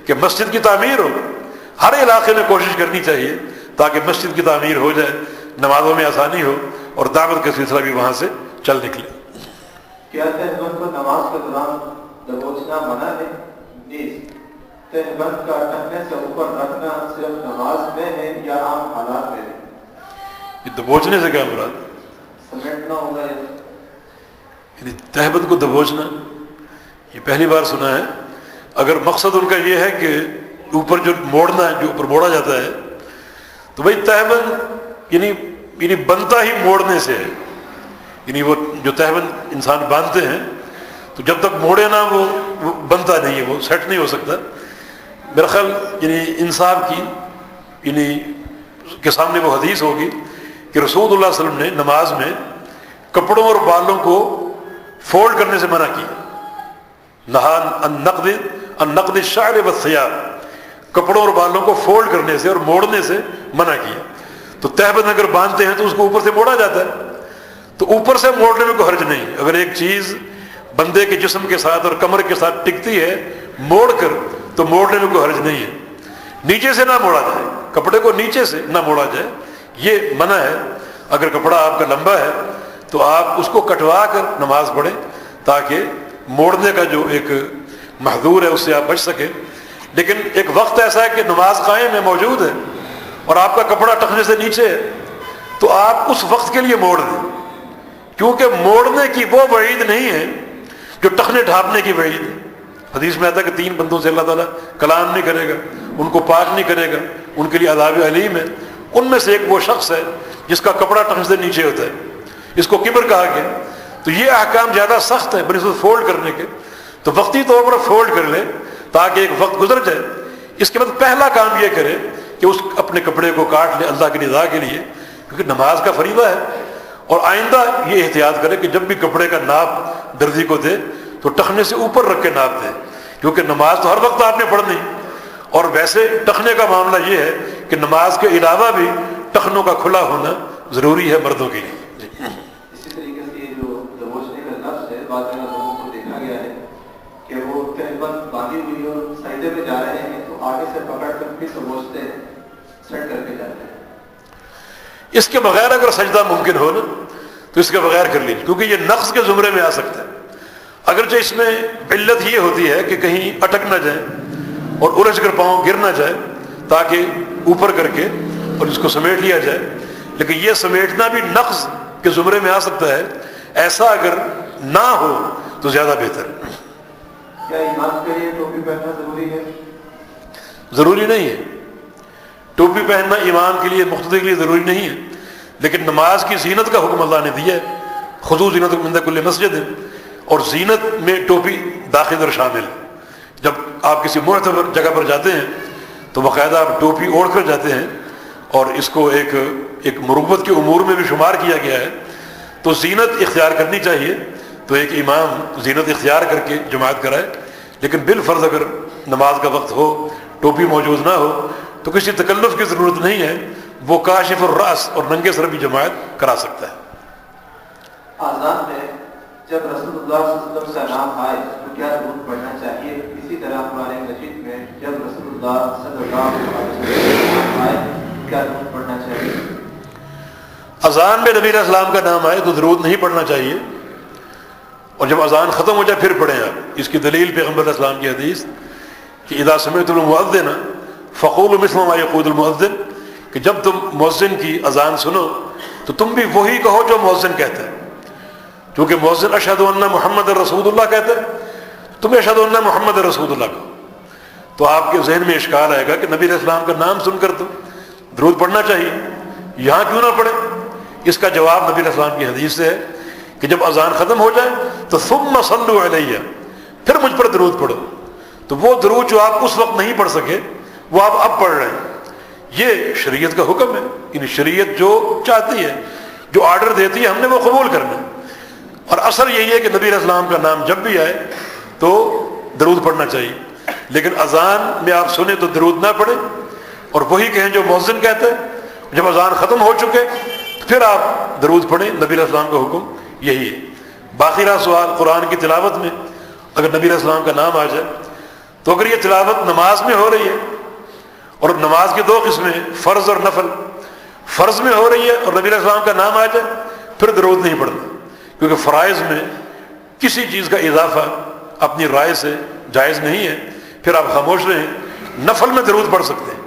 کہ مسجد کی تعمیر ہو. ہر علاقے میں کوشش کرنی چاہیے تاکہ مسجد کی تعمیر ہو جائے، نمازوں میں آسانی ہو اور دعوت کا سلسلہ بھی وہاں سے چل نکلے. کیا تہبند کو نماز کے دوران دبوچنا منع ہے؟ نیز تہبند کا ٹخنے سے اوپر رکھنا صرف نماز میں ہے یا عام حالات میں ہے؟ یہ دبوچنے سے کیا مراد؟ سمیٹنا ہوگا. یعنی تہبند کو دبوچنا یہ پہلی بار سنا ہے. اگر مقصد ان کا یہ ہے کہ اوپر جو موڑنا ہے، جو اوپر موڑا جاتا ہے، تو بھائی تہبند یعنی بنتا ہی موڑنے سے ہے. یعنی وہ جو تہبند انسان باندھتے ہیں تو جب تک موڑے نہ وہ بنتا نہیں ہے، وہ سیٹ نہیں ہو سکتا. میرا خیال یعنی انصاف کی یعنی کے سامنے وہ حدیث ہوگی کہ رسول اللہ صلی اللہ علیہ وسلم نے نماز میں کپڑوں اور بالوں کو فولڈ کرنے سے منع کیا. نہا عن نقد النقد الشعر والثياب، کپڑوں اور بالوں کو فولڈ کرنے سے اور موڑنے سے منع کیا۔ تو تہبند اگر باندھتے ہیں تو اس کو اوپر سے موڑا جاتا ہے، تو اوپر سے موڑنے میں کوئی حرج نہیں۔ اگر ایک چیز بندے کے جسم کے ساتھ اور کمر کے ساتھ ٹکتی ہے موڑ کر، تو موڑنے میں کوئی حرج نہیں ہے۔ نیچے سے نہ موڑا جائے، کپڑے کو نیچے سے نہ موڑا جائے، یہ منع ہے۔ اگر کپڑا آپ کا لمبا ہے تو آپ اس کو کٹوا کر نماز پڑھیں تاکہ موڑنے کا جو ایک محظور ہے اس سے آپ بچ سکیں۔ لیکن ایک وقت ایسا ہے کہ نماز قائم ہے، موجود ہے، اور آپ کا کپڑا ٹخنے سے نیچے ہے، تو آپ اس وقت کے لیے موڑ دیں، کیونکہ موڑنے کی وہ وعید نہیں ہے جو ٹخنے ڈھانپنے کی وعید ہے۔ حدیث میں آتا ہے کہ 3 بندوں سے اللہ تعالیٰ کلام نہیں کرے گا، ان کو پاک نہیں کرے گا، ان کے لیے عذاب علیم ہے۔ ان میں سے ایک وہ شخص ہے جس کا کپڑا ٹخنے سے نیچے ہوتا ہے، اس کو کبر کہا گیا۔ تو یہ احکام زیادہ سخت ہے بنسبت فولڈ کرنے کے، تو وقتی طور پر فولڈ کر لے تاکہ ایک وقت گزر جائے۔ اس کے بعد پہلا کام یہ کرے کہ اس اپنے کپڑے کو کاٹ لے اللہ کی رضا کے لیے، کیونکہ نماز کا فریضہ ہے۔ اور آئندہ یہ احتیاط کرے کہ جب بھی کپڑے کا ناپ دردی کو دے تو ٹخنے سے اوپر رکھ کے ناپ دے، کیونکہ نماز تو ہر وقت آپ نے پڑھنی۔ اور ویسے ٹخنے کا معاملہ یہ ہے کہ نماز کے علاوہ بھی ٹخنوں کا کھلا ہونا ضروری ہے مردوں کے لیے۔ اسی طریقے سے یہ جو دبوچنے کا لفظ ہے، بعض جگہ لوگوں کو دیکھا گیا ہے کہ وہ تہبند باندھی ہوئی اور سجدے میں جا رہے ہیں تو آگے سے پکڑ کر پھر دبوچتے ہیں، سیٹ کر کے جاتے ہیں۔ اس کے بغیر اگر سجدہ ممکن ہو نا تو اس کے بغیر کر لیجیے، کیونکہ یہ نقص کے زمرے میں آ سکتا ہے۔ اگرچہ اس میں علت یہ ہوتی ہے کہ کہیں اٹک نہ جائیں اور الجھ کر پاؤں گر نہ جائے تاکہ اوپر کر کے اور اس کو سمیٹ لیا جائے، لیکن یہ سمیٹنا بھی نقص کے زمرے میں آ سکتا ہے۔ ایسا اگر نہ ہو تو زیادہ بہتر ہے۔ کیا امام کے لیے ٹوپی پہننا ضروری ہے؟ ضروری نہیں ہے، ٹوپی پہننا امام کے لیے مقتدی کے لیے ضروری نہیں ہے، لیکن نماز کی زینت کا حکم اللہ نے دیا ہے، خذوا زینتکم عند کل مسجد، اور زینت میں ٹوپی داخل اور شامل ہے۔ جب آپ کسی معتبر جگہ پر جاتے ہیں تو باقاعدہ آپ ٹوپی اوڑھ کر جاتے ہیں، اور اس کو ایک مروت کے امور میں بھی شمار کیا گیا ہے، تو زینت اختیار کرنی چاہیے۔ تو ایک امام زینت اختیار کر کے جماعت کرائے، لیکن بالفرض اگر نماز کا وقت ہو، ٹوپی موجود نہ ہو، تو کسی تکلف کی ضرورت نہیں ہے، وہ کاشف الراس اور ننگے سر بھی جماعت کرا سکتا ہے۔ آزان میں جب رسول اللہ صلی اللہ علیہ وسلم کا نام آئے تو کیا درود پڑھنا چاہیے؟ اسی طرح قرآن مجید میں جب رسول اللہ صلی اللہ علیہ وسلم کا نام آئے کیا درود پڑھنا چاہیے؟ اذان میں نبی علیہ السلام کا نام آئے تو درود نہیں پڑھنا چاہیے، اور جب اذان ختم ہو جائے پھر پڑھیں آپ۔ اس کی دلیل پیغمبر علیہ السلام کی حدیث کہ اذا سمعتم المؤذن فقولوا مثل ما يقول المؤذن، کہ جب تم مؤذن کی اذان سنو تو تم بھی وہی کہو جو مؤذن کہتا ہے، کیونکہ مؤذن اشہد ان محمد رسول اللہ کہتا ہے، تم اشہد ان محمد رسول اللہ کہو۔ تو آپ کے ذہن میں اشکال آئے گا کہ نبی علیہ السلام کا نام سن کر تو درود پڑھنا چاہیے، یہاں کیوں نہ پڑھیں؟ اس کا جواب نبی علیہ السلام کی حدیث سے ہے کہ جب اذان ختم ہو جائے تو ثم صلوا علیہ، پھر مجھ پر درود پڑھو۔ تو وہ درود جو آپ اس وقت نہیں پڑھ سکے وہ آپ اب پڑھ رہے ہیں، یہ شریعت کا حکم ہے۔ یعنی شریعت جو چاہتی ہے، جو آرڈر دیتی ہے، ہم نے وہ قبول کرنا ہے۔ اور اثر یہی ہے کہ نبی علیہ السلام کا نام جب بھی آئے تو درود پڑھنا چاہیے، لیکن اذان میں آپ سنیں تو درود نہ پڑھیں اور وہی کہیں جو مؤذن کہتا ہے۔ جب اذان ختم ہو چکے تو پھر آپ درود پڑھیں، نبی علیہ السلام کا حکم یہی ہے۔ باقی رہا سوال قرآن کی تلاوت میں، اگر نبی علیہ السلام کا نام آ جائے تو اگر یہ تلاوت نماز میں ہو رہی ہے، اور نماز کی 2 قسمیں فرض اور نفل، فرض میں ہو رہی ہے اور نبی علیہ السلام کا نام آ جائے پھر درود نہیں پڑھنا، کیونکہ فرائض میں کسی چیز کا اضافہ اپنی رائے سے جائز نہیں ہے، پھر آپ خاموش رہیں۔ نفل میں درود پڑھ سکتے ہیں،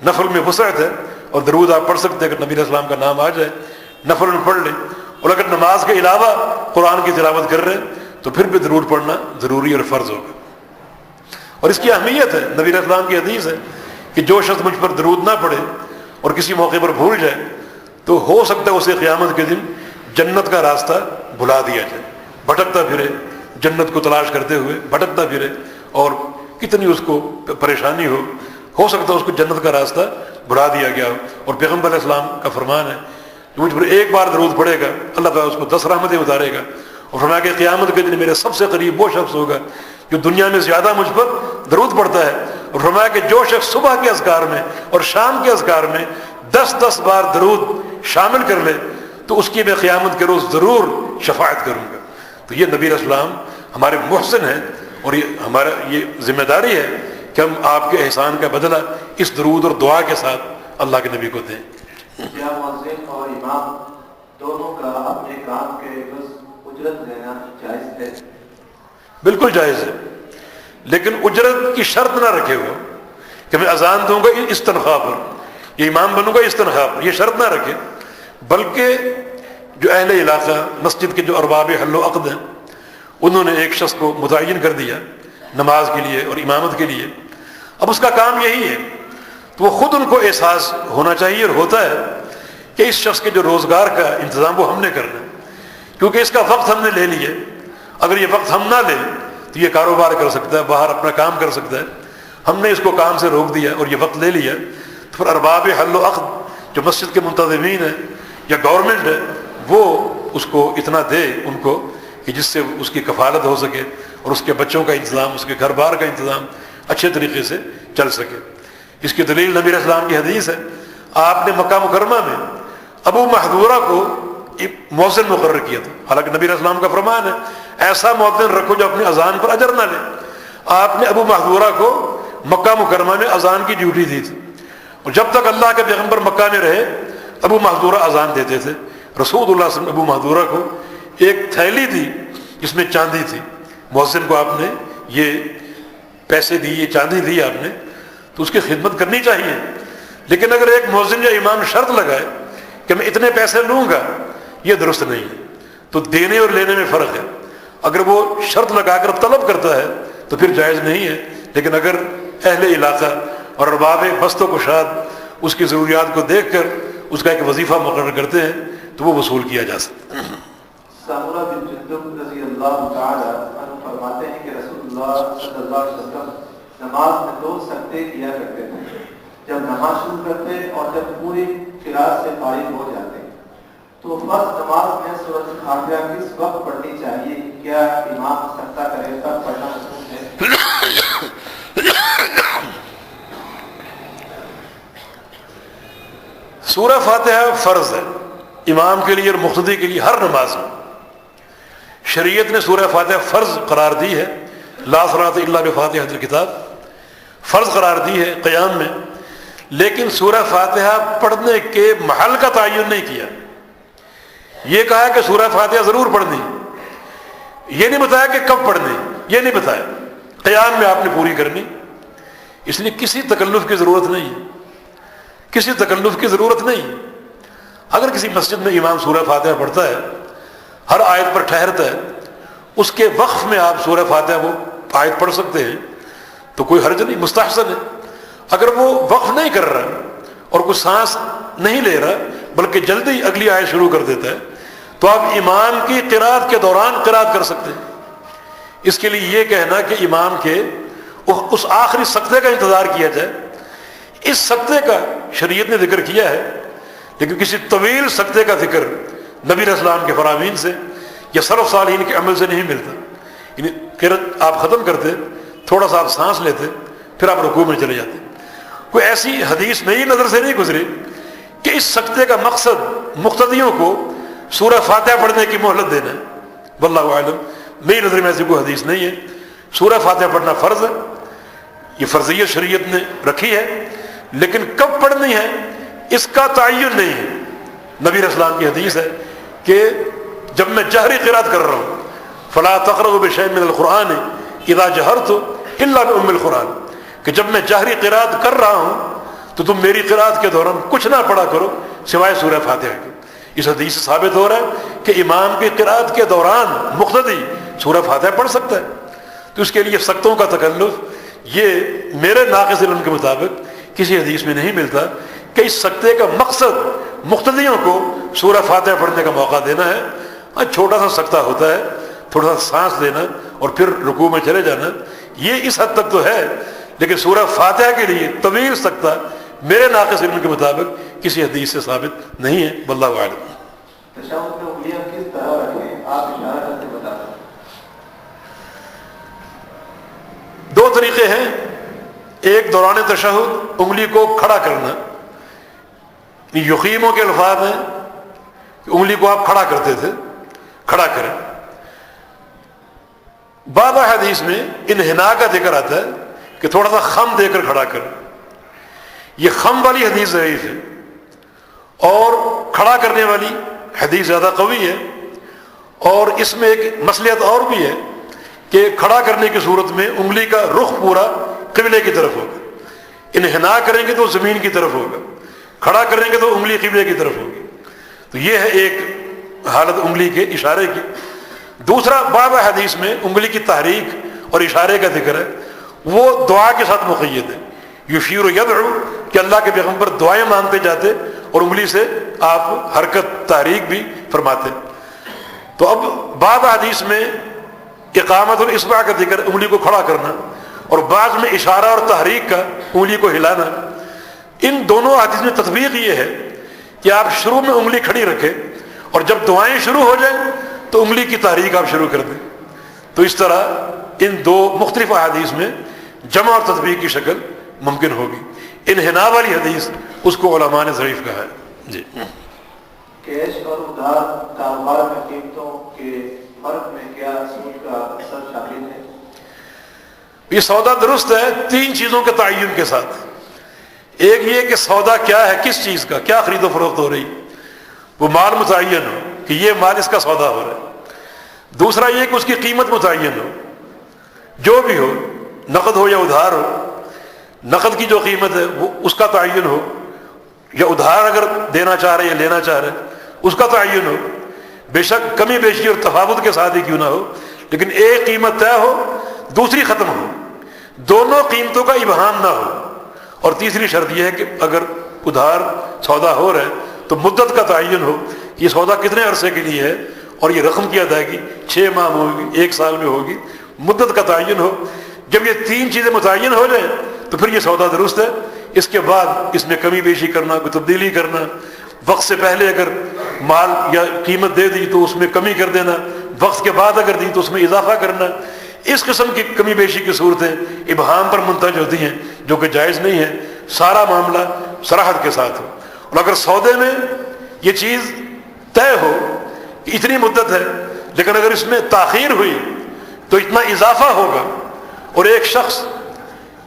نفل میں وسعت ہے اور درود آپ پڑھ سکتے ہیں، اگر نبی علیہ السلام کا نام آ جائے نفل میں پڑھ لیں، اور اگر نماز کے علاوہ قرآن کی تلاوت کر رہے ہیں تو پھر بھی درود پڑھنا ضروری اور فرض ہوگا۔ اور اس کی اہمیت ہے، نبی علیہ السلام کی حدیث ہے کہ جو شخص مجھ پر درود نہ پڑھے اور کسی موقع پر بھول جائے تو ہو سکتا ہے اسے قیامت کے دن جنت کا راستہ بھلا دیا جائے، بھٹکتا پھرے، جنت کو تلاش کرتے ہوئے بھٹکتا پھرے، اور کتنی اس کو پریشانی ہو سکتا ہے اس کو جنت کا راستہ بھلا دیا گیا ہو۔ اور پیغمبر علیہ السلام کا فرمان ہے کہ مجھ پر ایک بار درود پڑے گا اللہ تعالیٰ اس کو 10 رحمتیں اتارے گا، اور فرمایا کہ قیامت کے دن میرے سب سے قریب وہ شخص ہوگا جو دنیا میں زیادہ مجھ پر درود پڑتا ہے، اور فرمایا کہ جو شخص صبح کے اذکار میں اور شام کے اذکار میں 10 بار درود شامل کر لے تو اس کی میں قیامت کے روز ضرور شفاعت کروں گا۔ تو یہ نبی اسلام ہمارے محسن ہیں، اور یہ ہمارا یہ ذمہ داری ہے کہ ہم آپ کے احسان کا بدلہ اس درود اور دعا کے ساتھ اللہ کے نبی کو دیں۔ کیا مؤذن اور امام دونوں کا اپنے کام کے اجرت لینا جائز ہے؟ بالکل جائز ہے، لیکن اجرت کی شرط نہ رکھے ہو کہ میں اذان دوں گا اس تنخواہ پر، یہ امام بنوں گا اس تنخواہ پر، یہ شرط نہ رکھے، بلکہ جو اہل علاقہ مسجد کے جو ارباب حل و عقد ہیں انہوں نے ایک شخص کو متعین کر دیا نماز کے لیے اور امامت کے لیے، اب اس کا کام یہی ہے، تو وہ خود ان کو احساس ہونا چاہیے اور ہوتا ہے کہ اس شخص کے جو روزگار کا انتظام وہ ہم نے کرنا ہے، کیونکہ اس کا وقت ہم نے لے لیا، اگر یہ وقت ہم نہ لیں تو یہ کاروبار کر سکتا ہے، باہر اپنا کام کر سکتا ہے، ہم نے اس کو کام سے روک دیا اور یہ وقت لے لیا، تو پھر ارباب حل و عقد جو مسجد کے منتظمین ہیں یا گورنمنٹ ہے وہ اس کو اتنا دے ان کو کہ جس سے اس کی کفالت ہو سکے اور اس کے بچوں کا انتظام، اس کے گھر بار کا انتظام اچھے طریقے سے چل سکے۔ اس کی دلیل نبی اسلام کی حدیث ہے، آپ نے مکہ مکرمہ میں ابو محذورہ کو مؤذن مقرر کیا تھا، حالانکہ نبی اسلام کا فرمان ہے ایسا مؤذن رکھو جو اپنی اذان پر اجر نہ لے، آپ نے ابو محذورہ کو مکہ مکرمہ میں اذان کی ڈیوٹی دی تھی، اور جب تک اللہ کے پیغمبر مکہ میں رہے ابو محذورہ اذان دیتے تھے۔ رسول اللہ صلی اللہ علیہ وسلم ابو محذورہ کو ایک تھیلی دی جس میں چاندی تھی، مؤذن کو آپ نے یہ پیسے دی، یہ چاندی دی آپ نے، تو اس کی خدمت کرنی چاہیے، لیکن اگر ایک مؤذن یا امام شرط لگائے کہ میں اتنے پیسے لوں گا، یہ درست نہیں ہے۔ تو دینے اور لینے میں فرق ہے، اگر وہ شرط لگا کر طلب کرتا ہے تو پھر جائز نہیں ہے، لیکن اگر اہل علاقہ اور ارباب بست و کشاد اس کی ضروریات کو دیکھ کر اس کا ایک وظیفہ مقرر کرتے ہیں تو وہ وصول کیا جا سکتا ہے۔ سامورہ بن جندب رضی اللہ تعالی عنہ فرماتے ہیں کہ رسول اللہ صلی اللہ علیہ وسلم نماز میں 2 سجدے کیا کرتے تھے، جب نماز شروع کرتے اور جب پوری قرات سے فارغ ہو جاتے۔ تو فرض نماز میں سورۃ فاتحہ کس وقت پڑھنی چاہیے؟ کیا امام سجدہ کرے تب پڑھنا مطلوب ہے؟ سورہ فاتحہ فرض ہے امام کے لیے اور مقتدی کے لیے ہر نماز میں۔ شریعت نے سورہ فاتحہ فرض قرار دی ہے، لا صلاۃ الا بفاتحۃ الکتاب، فرض قرار دی ہے قیام میں، لیکن سورہ فاتحہ پڑھنے کے محل کا تعین نہیں کیا۔ یہ کہا کہ سورہ فاتحہ ضرور پڑھنی، یہ نہیں بتایا کہ کب پڑھنی، یہ نہیں بتایا، قیام میں آپ نے پوری کرنی، اس لیے کسی تکلف کی ضرورت نہیں ہے، کسی تکلف کی ضرورت نہیں۔ اگر کسی مسجد میں امام سورہ فاتحہ پڑھتا ہے، ہر آیت پر ٹھہرتا ہے، اس کے وقف میں آپ سورہ فاتحہ وہ آیت پڑھ سکتے ہیں تو کوئی حرج نہیں، مستحسن ہے۔ اگر وہ وقف نہیں کر رہا اور کوئی سانس نہیں لے رہا بلکہ جلدی اگلی آیت شروع کر دیتا ہے تو آپ امام کی قرات کے دوران قرات کر سکتے ہیں۔ اس کے لیے یہ کہنا کہ امام کے اس آخری سجدے کا انتظار کیا جائے، اس سجدے کا شریعت نے ذکر کیا ہے، لیکن کسی طویل سجدے کا ذکر نبی علیہ السلام کے فرامین سے یا سلف صالحین کے عمل سے نہیں ملتا۔ یعنی قرات آپ ختم کرتے، تھوڑا سا آپ سانس لیتے، پھر آپ رکوع میں چلے جاتے۔ کوئی ایسی حدیث میری نظر سے نہیں گزری کہ اس سجدے کا مقصد مقتدیوں کو سورہ فاتحہ پڑھنے کی مہلت دینا ہے، واللہ اعلم، میری نظر میں ایسی کوئی حدیث نہیں ہے۔ سورہ فاتحہ پڑھنا فرض ہے، یہ فرضیت شریعت نے رکھی ہے، لیکن کب پڑھنی ہے اس کا تعین نہیں ہے۔ نبی علیہ السلام کی حدیث ہے کہ جب میں جہری قرات کر رہا ہوں فلا تقرؤوا بشیء من القرآن اذا جہرت الا بأم القرآن، کہ جب میں جہری قرات کر رہا ہوں تو تم میری قرات کے دوران کچھ نہ پڑھا کرو سوائے سورہ فاتحہ کے۔ اس حدیث سے ثابت ہو رہا ہے کہ امام کی قرات کے دوران مقتدی سورہ فاتحہ پڑھ سکتا ہے۔ تو اس کے لیے سختوں کا تکلف یہ میرے ناقص علم کے مطابق کسی حدیث میں نہیں ملتا کہ اس سجدے کا مقصد مقتدیوں کو سورہ فاتحہ پڑھنے کا موقع دینا ہے۔ چھوٹا سا سجدہ ہوتا ہے، تھوڑا سا سانس لینا اور پھر رکوع میں چلے جانا، یہ اس حد تک تو ہے، لیکن سورہ فاتحہ کے لیے طویل سجدہ میرے ناقص علم کے مطابق کسی حدیث سے ثابت نہیں ہے، واللہ اعلم۔ تشہد میں انگلیاں کس طرح رکھیں آپ اشارہ کرتے بتا دیں۔ طریقے ہیں، ایک دوران تشہد انگلی کو کھڑا کرنا، یقیموں کے الفاظ ہیں کہ انگلی کو آپ کھڑا کرتے تھے، کھڑا کریں۔ بعض حدیث میں انحناء کا ذکر آتا ہے کہ تھوڑا سا خم دے کر کھڑا کریں۔ یہ خم والی حدیث ضعیف ہے، اور کھڑا کرنے والی حدیث زیادہ قوی ہے۔ اور اس میں ایک مصلحت اور بھی ہے کہ کھڑا کرنے کی صورت میں انگلی کا رخ پورا قبلے کی طرف ہوگا، انحناء کریں گے تو زمین کی طرف ہوگا، کھڑا کریں گے تو انگلی قبلے کی طرف ہوگی۔ تو یہ ہے ایک حالت انگلی کے اشارے کی۔ دوسرا، بعض حدیث میں انگلی کی تحریک اور اشارے کا ذکر ہے، وہ دعا کے ساتھ مقید ہے، یشیر و یدعو، کہ اللہ کے پیغمبر دعائیں مانگتے جاتے اور انگلی سے آپ حرکت تحریک بھی فرماتے۔ تو اب بعض حدیث میں اقامت الاصبع کا ذکر، انگلی کو کھڑا کرنا، اور بعض میں اشارہ اور تحریک کا، انگلی کو ہلانا۔ ان دونوں حدیث میں تطبیق یہ ہے کہ آپ شروع میں انگلی کھڑی رکھیں، اور جب دعائیں شروع ہو جائیں تو انگلی کی تحریک آپ شروع کر دیں۔ تو اس طرح ان دو مختلف احادیث میں جمع اور تطبیق کی شکل ممکن ہوگی۔ انحناء والی حدیث اس کو علماء نے ضعیف کہا ہے۔ جی، کیش اور ادھار کاروبار میں قیمتوں کے فرق میں کیا سود کا اثر شامل ہے؟ یہ سودا درست ہے تین چیزوں کے تعین کے ساتھ۔ ایک یہ کہ سودا کیا ہے، کس چیز کا، کیا خرید و فروخت ہو رہی، وہ مال متعین ہو کہ یہ مال اس کا سودا ہو رہا ہے۔ دوسرا یہ کہ اس کی قیمت متعین ہو، جو بھی ہو، نقد ہو یا ادھار ہو، نقد کی جو قیمت ہے وہ اس کا تعین ہو، یا ادھار اگر دینا چاہ رہے یا لینا چاہ رہے اس کا تعین ہو، بے شک کمی بیشی اور تفاوت کے ساتھ ہی کیوں نہ ہو، لیکن ایک قیمت طے ہو، دوسری ختم ہو، دونوں قیمتوں کا ابہام نہ ہو۔ اور تیسری شرط یہ ہے کہ اگر ادھار سودا ہو رہا ہے تو مدت کا تعین ہو، یہ سودا کتنے عرصے کے لیے ہے، اور یہ رقم کی ادائیگی 6 ماہ میں ہوگی، 1 سال میں ہوگی، مدت کا تعین ہو۔ جب یہ تین چیزیں متعین ہو جائیں تو پھر یہ سودا درست ہے۔ اس کے بعد اس میں کمی بیشی کرنا، کوئی تبدیلی کرنا، وقت سے پہلے اگر مال یا قیمت دے دی تو اس میں کمی کر دینا، وقت کے بعد اگر دی تو اس میں اضافہ کرنا، اس قسم کی کمی بیشی کی صورتیں ابہام پر منتج ہوتی ہیں، جو کہ جائز نہیں ہے۔ سارا معاملہ صراحت کے ساتھ ہو۔ اور اگر سودے میں یہ چیز طے ہو کہ اتنی مدت ہے، لیکن اگر اس میں تاخیر ہوئی تو اتنا اضافہ ہوگا، اور ایک شخص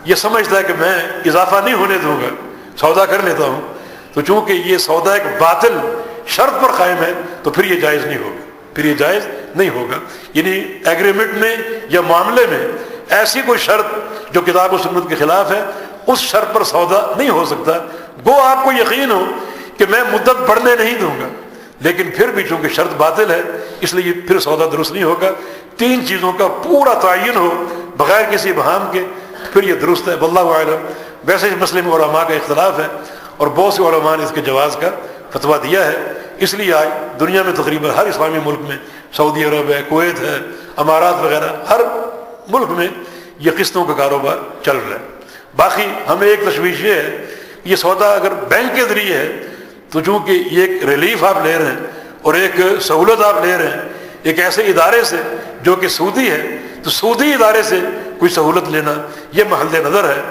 یہ سمجھتا ہے کہ میں اضافہ نہیں ہونے دوں گا، سودا کر لیتا ہوں، تو چونکہ یہ سودا ایک باطل شرط پر قائم ہے تو پھر یہ جائز نہیں ہوگا، پھر یہ جائز نہیں ہوگا۔ یعنی ایگریمنٹ میں یا معاملے میں ایسی کوئی شرط جو کتاب و سنت کے خلاف ہے، اس شرط پر سودا نہیں ہو سکتا۔ گو آپ کو یقین ہو کہ میں مدت بڑھنے نہیں دوں گا، لیکن پھر بھی چونکہ شرط باطل ہے اس لیے پھر سودا درست نہیں ہوگا۔ تین چیزوں کا پورا تعین ہو بغیر کسی ابہام کے، پھر یہ درست ہے۔ واللہ اعلم۔ ویسے اس مسئلے میں علماء کا اختلاف ہے، اور بہت سے علماء نے اس کے جواز کا فتویٰ دیا ہے۔ اس لیے آج دنیا میں تقریباً ہر اسلامی ملک میں، سعودی عرب ہے، کویت ہے، امارات وغیرہ، ہر ملک میں یہ قسطوں کا کاروبار چل رہا ہے۔ باقی ہمیں ایک تشویش یہ ہے، یہ سودا اگر بینک کے ذریعے ہے تو چونکہ یہ ایک ریلیف آپ لے رہے ہیں اور ایک سہولت آپ لے رہے ہیں ایک ایسے ادارے سے جو کہ سودی ہے، تو سودی ادارے سے کوئی سہولت لینا یہ محل نظر ہے۔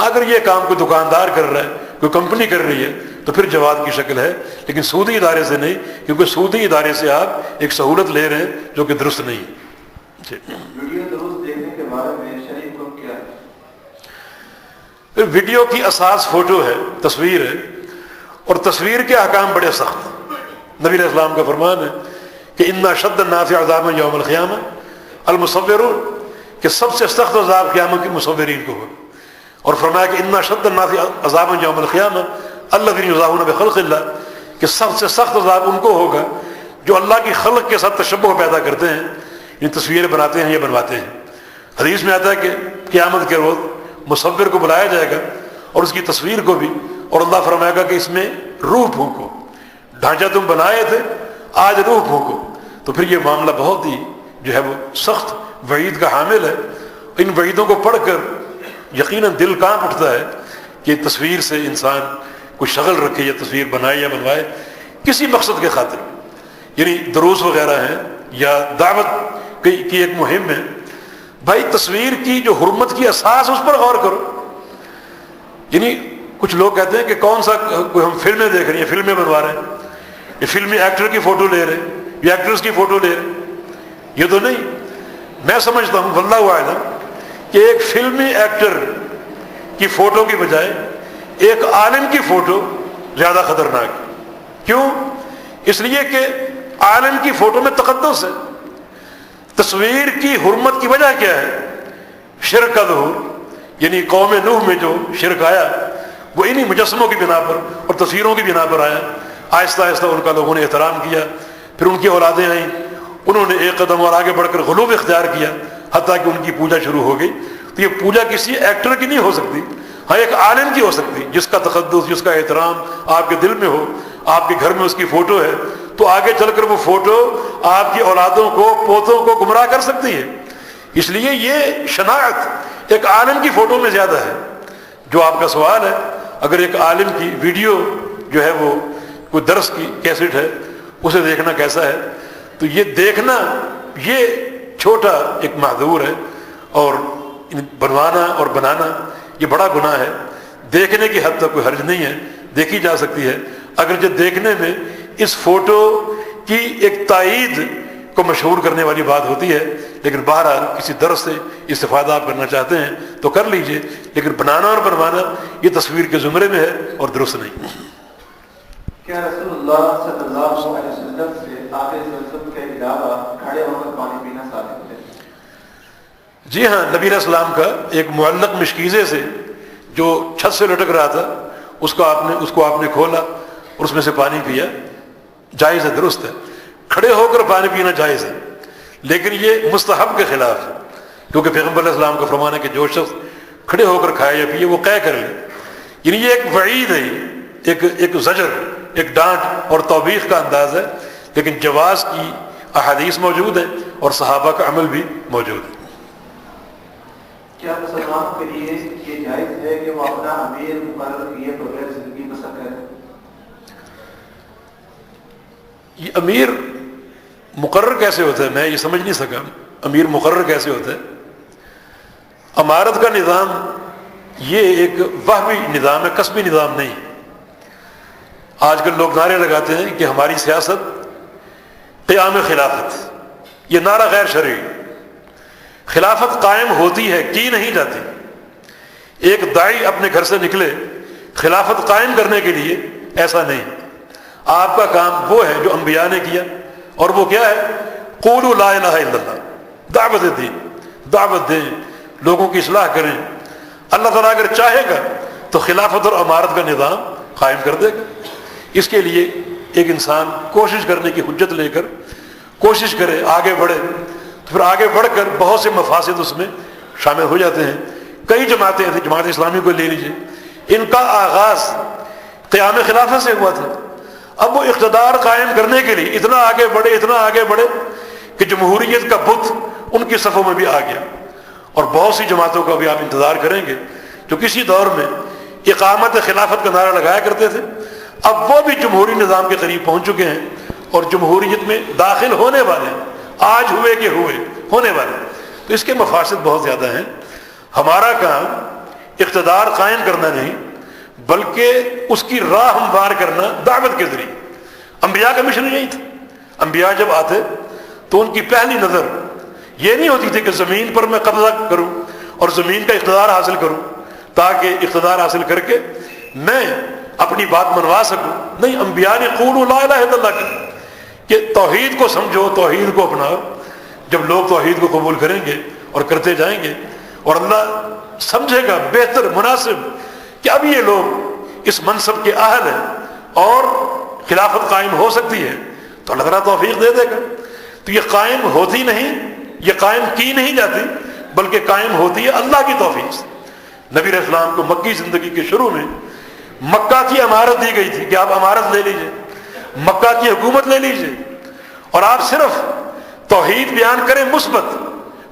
اگر یہ کام کوئی دکاندار کر رہا ہے، کوئی کمپنی کر رہی ہے تو پھر جواز کی شکل ہے، لیکن سودی ادارے سے نہیں، کیونکہ سودی ادارے سے آپ ایک سہولت لے رہے ہیں جو کہ درست نہیں ہے۔ ویڈیو درست دیکھنے کے بارے میں شرعی حکم کیا ہے؟ پھر ویڈیو کی اساس فوٹو ہے، تصویر ہے، اور تصویر کے احکام بڑے سخت۔ نبی علیہ السلام کا فرمان ہے کہ اِنَّ أَشَدَّ النَّاسِ عَذَابًا يَوْمَ الْقِيَامَةِ الْمُصَوِّرُونَ، کہ سب سے سخت عذاب قیامت کے مصورین کو ہوگا۔ اور فرمایا کہ اِنَّ أَشَدَّ النَّاسِ عَذَابًا يَوْمَ الْقِيَامَةِ الَّذِينَ يُضَاهِئُونَ بِخَلْقِ اللَّهِ، کہ سب سے سخت عذاب ان کو ہوگا جو اللہ کی خلق کے ساتھ تشبہ پیدا کرتے ہیں، یہ تصویریں بناتے ہیں یا بنواتے ہیں۔ حدیث میں آتا ہے کہ قیامت کے روز مصور کو بلایا جائے گا اور اس کی تصویر کو بھی، اور اللہ فرمائے گا کہ اس میں روح پھونکو، ڈھانچہ تم بنائے تھے آج روح پھونکو۔ تو پھر یہ معاملہ بہت ہی جو ہے وہ سخت وعید کا حامل ہے۔ ان وعیدوں کو پڑھ کر یقیناً دل کانپ اٹھتا ہے کہ تصویر سے انسان کوئی شغل رکھے یا تصویر بنائے یا بنوائے کسی مقصد کے خاطر، یعنی دروس وغیرہ ہیں یا دعوت کی ایک مہم ہے، بھائی تصویر کی جو حرمت کی اساس اس پر غور کرو. یعنی کچھ لوگ کہتے ہیں کہ کون سا کوئی ہم فلمیں دیکھ رہے ہیں، فلمیں بنوا رہے ہیں، یہ فلمی ایکٹر کی فوٹو لے رہے ہیں، یہ ایکٹرس کی فوٹو لے رہے ہیں. یہ تو نہیں. میں سمجھتا ہوں واللہ اعلم کہ ایک فلمی ایکٹر کی فوٹو کی بجائے ایک عالم کی فوٹو زیادہ خطرناک ہے. کیوں؟ اس لیے کہ عالم کی فوٹو میں تقدس ہے. تصویر کی حرمت کی وجہ کیا ہے؟ شرک کا ظہور. یعنی قوم نوح میں جو شرک آیا وہ انہی مجسموں کی بنا پر اور تصویروں کی بنا پر آیا. آہستہ آہستہ ان کا لوگوں نے احترام کیا، پھر ان کی اولادیں آئیں، انہوں نے ایک قدم اور آگے بڑھ کر غلوب اختیار کیا حتیٰ کہ ان کی پوجا شروع ہو گئی. تو یہ پوجا کسی ایکٹر کی نہیں ہو سکتی، ہاں ایک عالم کی ہو سکتی جس کا تقدس، جس کا احترام آپ کے دل میں ہو. آپ کے گھر میں اس کی فوٹو ہے تو آگے چل کر وہ فوٹو آپ کی اولادوں کو، پوتوں کو گمراہ کر سکتی ہے. اس لیے یہ شناعت ایک عالم کی فوٹو میں زیادہ ہے. جو آپ کا سوال ہے، اگر ایک عالم کی ویڈیو جو ہے وہ کوئی درس کی کیسٹ ہے، اسے دیکھنا کیسا ہے، تو یہ دیکھنا یہ چھوٹا ایک معذور ہے، اور بنوانا اور بنانا یہ بڑا گناہ ہے. دیکھنے کی حد تک کوئی حرج نہیں ہے، دیکھی جا سکتی ہے، اگرچہ دیکھنے میں اس فوٹو کی ایک تائید کو مشہور کرنے والی بات ہوتی ہے. لیکن بہرحال کسی درس سے استفادہ آپ کرنا چاہتے ہیں تو کر لیجئے، لیکن بنانا اور بنوانا یہ تصویر کے زمرے میں ہے اور درست نہیں. کیا رسول اللہ صلی اللہ علیہ وسلم سے آب زمزم کے علاوہ کھڑے ہو کر پانی پینا ثابت ہے؟ جی ہاں، نبی علیہ السلام کا ایک معلق مشکیزے سے جو چھت سے لٹک رہا تھا اس کو آپ نے کھولا اور اس میں سے پانی پیا. جائز ہے، درست ہے. کھڑے ہو کر پانی پینا جائز ہے، لیکن یہ مستحب کے خلاف ہے، کیونکہ پیغمبر علیہ السلام کا فرمان ہے کہ جو شخص کھڑے ہو کر کھائے یا پیے وہ قے کر لے. یعنی یہ ایک وعید ہے، ایک زجر، ایک ڈانٹ اور توبیخ کا انداز ہے. لیکن جواز کی احادیث موجود ہیں اور صحابہ کا عمل بھی موجود ہے. کیا مسلمانوں کے لیے یہ جائز ہے کہ وہ اپنا امیر مقرر کیے بغیر زندگی بسر کریں؟ یہ امیر مقرر کیسے ہوتا ہے؟ میں یہ سمجھ نہیں سکا. امیر مقرر کیسے ہوتا ہے؟ امارت کا نظام یہ ایک وہمی نظام ہے، کسبی نظام نہیں. آج کل لوگ نعرے لگاتے ہیں کہ ہماری سیاست قیام خلافت. یہ نعرہ غیر شرعی. خلافت قائم ہوتی ہے، کی نہیں جاتی. ایک داعی اپنے گھر سے نکلے خلافت قائم کرنے کے لیے، ایسا نہیں. آپ کا کام وہ ہے جو انبیاء نے کیا، اور وہ کیا ہے؟ قولوا لا الہ الا اللہ. دعوت دین، دعوت دیں، لوگوں کی اصلاح کریں. اللہ تعالیٰ اگر چاہے گا تو خلافت اور امارت کا نظام قائم کر دے گا. اس کے لیے ایک انسان کوشش کرنے کی حجت لے کر کوشش کرے، آگے بڑھے، تو پھر آگے بڑھ کر بہت سے مفاسد اس میں شامل ہو جاتے ہیں. کئی جماعتیں تھیں، جماعت اسلامی کو لے لیجیے، ان کا آغاز قیام خلافت سے ہوا تھا. اب وہ اقتدار قائم کرنے کے لیے اتنا آگے بڑھے کہ جمہوریت کا بت ان کی صفوں میں بھی آ گیا. اور بہت سی جماعتوں کا بھی آپ انتظار کریں گے جو کسی دور میں اقامت خلافت کا نعرہ لگایا کرتے تھے، اب وہ بھی جمہوری نظام کے قریب پہنچ چکے ہیں اور جمہوریت میں داخل ہونے والے ہیں. آج ہونے والے. تو اس کے مفاسد بہت زیادہ ہیں. ہمارا کام اقتدار قائم کرنا نہیں بلکہ اس کی راہ ہموار کرنا دعوت کے ذریعے. انبیاء کا مشن یہی تھا. انبیاء جب آتے تو ان کی پہلی نظر یہ نہیں ہوتی تھی کہ زمین پر میں قبضہ کروں اور زمین کا اقتدار حاصل کروں تاکہ اقتدار حاصل کر کے میں اپنی بات منوا سکوں. نہیں، انبیاء نے قولوا لا الہ الا اللہ کہ توحید کو سمجھو، توحید کو اپناؤ. جب لوگ توحید کو قبول کریں گے اور کرتے جائیں گے اور اللہ سمجھے گا بہتر، مناسب کہ اب یہ لوگ اس منصب کے اہل ہیں اور خلافت قائم ہو سکتی ہے، تو اللہ تعالیٰ توفیق دے دے گا. تو یہ قائم ہوتی نہیں، یہ قائم کی نہیں جاتی بلکہ قائم ہوتی ہے اللہ کی توفیق سے. نبی علیہ السلام کو مکی زندگی کے شروع میں مکہ کی امارت دی گئی تھی کہ آپ امارت لے لیجئے، مکہ کی حکومت لے لیجئے، اور آپ صرف توحید بیان کریں، مثبت،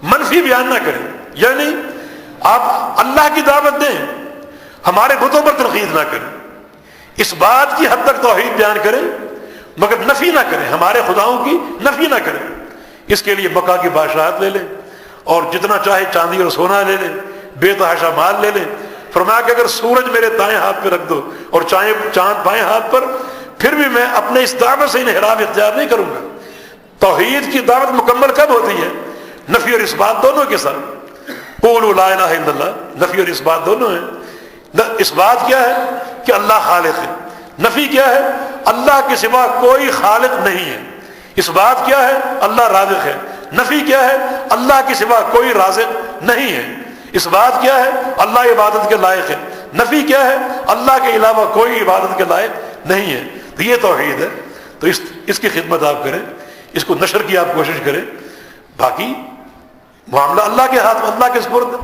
منفی بیان نہ کریں. یعنی آپ اللہ کی دعوت دیں، ہمارے بتوں پر تنقید نہ کریں. اس بات کی حد تک توحید بیان کریں مگر نفی نہ کریں، ہمارے خداؤں کی نفی نہ کریں. اس کے لیے مکہ کی بادشاہت لے لیں اور جتنا چاہے چاندی اور سونا لے لیں، بے تحاشا مال لے لیں. فرمایا کہ اگر سورج میرے دائیں ہاتھ پہ رکھ دو اور چاند بائیں ہاتھ پر، پھر بھی میں اپنے اس دعوت سے انحراف اختیار نہیں کروں گا. توحید کی دعوت مکمل کب ہوتی ہے؟ نفی اور اثبات دونوں کے ساتھ. قولوا لا الہ الا اللہ، نفی اور اثبات دونوں ہیں. اثبات کیا ہے کہ اللہ خالق ہے، نفی کیا ہے اللہ کے سوا کوئی خالق نہیں ہے. اثبات کیا ہے اللہ رازق ہے، نفی کیا ہے اللہ کے سوا کوئی رازق نہیں ہے. اثبات کیا ہے اللہ عبادت کے لائق ہے، نفی کیا ہے اللہ کے علاوہ کوئی عبادت کے لائق نہیں ہے. تو یہ توحید ہے. تو اس کی خدمت آپ کریں، اس کو نشر کی آپ کوشش کریں. باقی معاملہ اللہ کے ہاتھ میں، اللہ کے سپرد.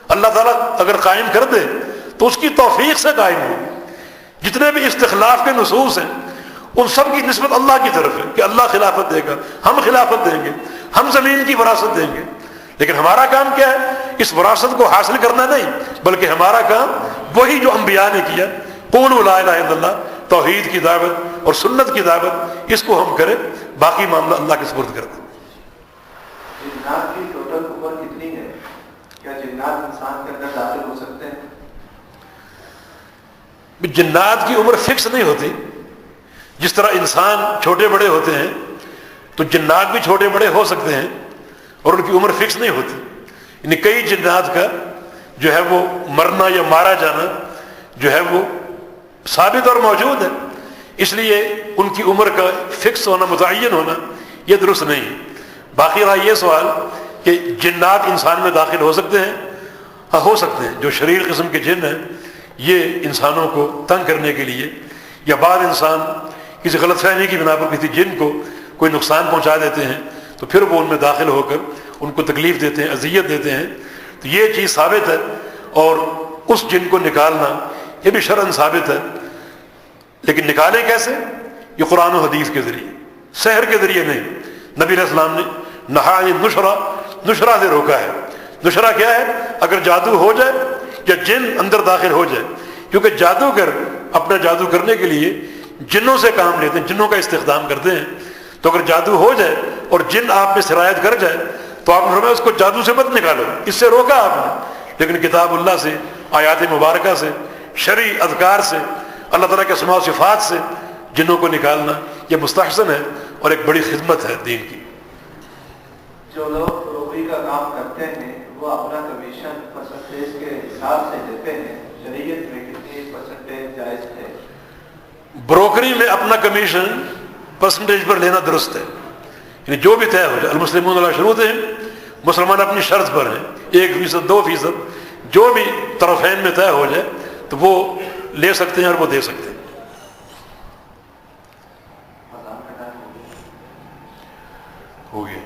اللہ تعالیٰ اگر قائم کر دے تو اس کی توفیق سے قائم ہو. جتنے بھی استخلاف کے نصوص ہیں ان سب کی نسبت اللہ کی طرف ہے کہ اللہ خلافت دے گا، ہم خلافت دیں گے، ہم زمین کی وراثت دیں گے. لیکن ہمارا کام کیا ہے؟ اس وراثت کو حاصل کرنا نہیں، بلکہ ہمارا کام وہی جو انبیاء نے کیا، قولوا لا الہ الا اللہ، توحید کی دعوت اور سنت کی دعوت، اس کو ہم کریں. باقی معاملہ اللہ کے سپرد کر دیں. جنات کی ٹوٹل عمر کتنی ہے؟ کیا جنات انسان کے اندر داخل ہو سکتے ہیں؟ جنات کی عمر فکس نہیں ہوتی. جس طرح انسان چھوٹے بڑے ہوتے ہیں تو جنات بھی چھوٹے بڑے ہو سکتے ہیں اور ان کی عمر فکس نہیں ہوتی. یعنی کئی جنات کا جو ہے وہ مرنا یا مارا جانا جو ہے وہ ثابت اور موجود ہے. اس لیے ان کی عمر کا فکس ہونا، متعین ہونا، یہ درست نہیں ہے. باقی رہا یہ سوال کہ جنات انسان میں داخل ہو سکتے ہیں. ہاں ہو سکتے ہیں. جو شریر قسم کے جن ہیں یہ انسانوں کو تنگ کرنے کے لیے، یا بعض انسان کسی غلط فہمی کی بنا پر کسی جن کو کوئی نقصان پہنچا دیتے ہیں تو پھر وہ ان میں داخل ہو کر ان کو تکلیف دیتے ہیں، اذیت دیتے ہیں. تو یہ چیز ثابت ہے، اور اس جن کو نکالنا یہ بھی شرعاً ثابت ہے. لیکن نکالیں کیسے؟ یہ قرآن و حدیث کے ذریعے، سحر کے ذریعے نہیں. نبی علیہ السلام نے نہا نشرہ سے روکا ہے. نشرہ کیا ہے؟ اگر جادو ہو جائے یا جن اندر داخل ہو جائے، کیونکہ جادوگر اپنا جادو کرنے کے لیے جنوں سے کام لیتے ہیں، جنوں کا استخدام کرتے ہیں. تو اگر جادو ہو جائے اور جن آپ پہ سرایت کر جائے تو آپ نے فرمایا اس کو جادو سے مت نکالو، اس سے روکا آپ نے. لیکن کتاب اللہ سے، آیات مبارکہ سے، شرعی اذکار سے، اللہ تعالیٰ کے اسماء و صفات سے جنوں کو نکالنا یہ مستحسن ہے اور ایک بڑی خدمت ہے دین کی. جو لوگ روکری کا کام کرتے ہیں وہ اپنا کمیشن پرسنٹیج کے حساب سے دیتے ہیں، شریعت میں کتنی پرسنٹیج جائز ہے؟ بروکری میں اپنا کمیشن پرسنٹیج پر لینا درست ہے. یعنی جو بھی طے ہو جائے، المسلمون علی شروطہم، مسلمان اپنی شرط پر ہیں، 1%، 2%، جو بھی طرفین میں طے ہو جائے تو وہ لے سکتے ہیں اور وہ دے سکتے ہیں. ہو گیا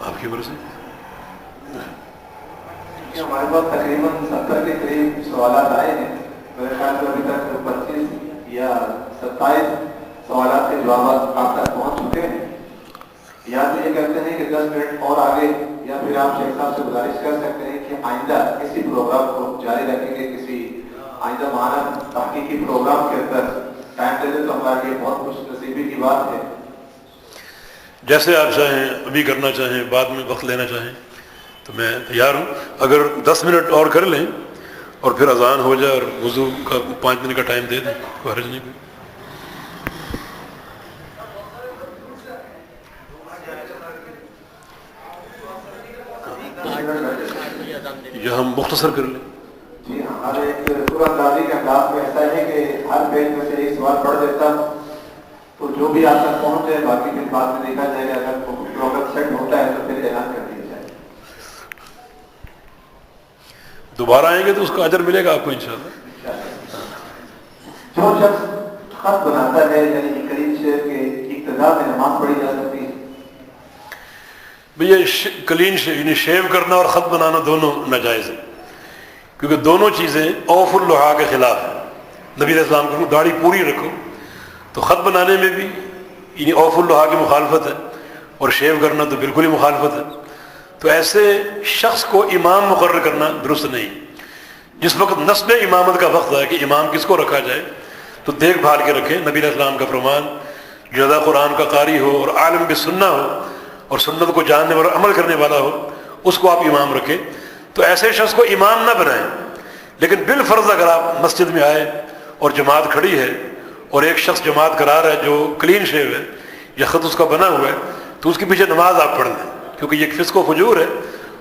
آپ کی عمر سے ہمارے پاس تقریباً 70 کے قریب سوالات آئے ہیں. میرے خیال میں ابھی تک 25 یا 27 سوالات کے جوابات آپ تک پہنچ چکے ہیں. یا تو یہ کہتے ہیں کہ 10 منٹ اور آگے، یا پھر آپ شیخ صاحب سے گزارش کر سکتے ہیں کہ آئندہ کسی پروگرام کو جاری رکھیں گے، کسی آئندہ ماہانہ تحقیقی پروگرام کے اندر ٹائم دے دیں تو ہمارے لیے بہت خوش نصیبی کی بات ہے. جیسے آپ چاہیں، ابھی کرنا چاہیں، بعد میں وقت لینا چاہیں تو میں تیار ہوں. اگر 10 منٹ اور کر لیں اور پھر اذان ہو جائے اور وضو کا 5 منٹ کا ٹائم دے دیں، کوئی حرج نہیں. یا ہم مختصر کر لیں. جی ہمارے ایک قرآن اندازی کے انداز میں ایسا ہے کہ ہر پیج میں سے ایک سوال پڑھ دیتا تو جو بھی آپ تک پہنچ جائے، باقی پھر بعد میں دیکھا جائے گا. اگر پروگرام سیٹ ہوتا ہے تو پھر اعلان کر دیا جائے. دوبارہ آئیں گے تو اس کا اجر ملے گا آپ کو انشاءاللہ. جو شخص خط بناتا ہے، یعنی کلیم شیف کے ابتدا میں نماز پڑھی جا سکتی ہے؟ بھئی کلین یعنی شیو کرنا اور خط بنانا دونوں ناجائز ہیں، کیونکہ دونوں چیزیں اوف اللحا کے خلاف ہیں. نبی علیہ السلام کو داڑھی پوری رکھو، تو خط بنانے میں بھی یعنی اوف اللحا کی مخالفت ہے، اور شیو کرنا تو بالکل ہی مخالفت ہے. تو ایسے شخص کو امام مقرر کرنا درست نہیں. جس وقت نصب امامت کا وقت ہے کہ امام کس کو رکھا جائے تو دیکھ بھال کے رکھیں. نبی علیہ السلام کا فرمان جو زیادہ قرآن کا قاری ہو اور عالم بالسنہ ہو، اور سنت کو جاننے والا عمل کرنے والا ہو، اس کو آپ امام رکھیں. تو ایسے شخص کو امام نہ بنائیں. لیکن بالفرض اگر آپ مسجد میں آئے اور جماعت کھڑی ہے اور ایک شخص جماعت کرا رہا ہے جو کلین شیو ہے یا خط اس کا بنا ہوا ہے، تو اس کے پیچھے نماز آپ پڑھ لیں، کیونکہ یہ فسق و فجور ہے.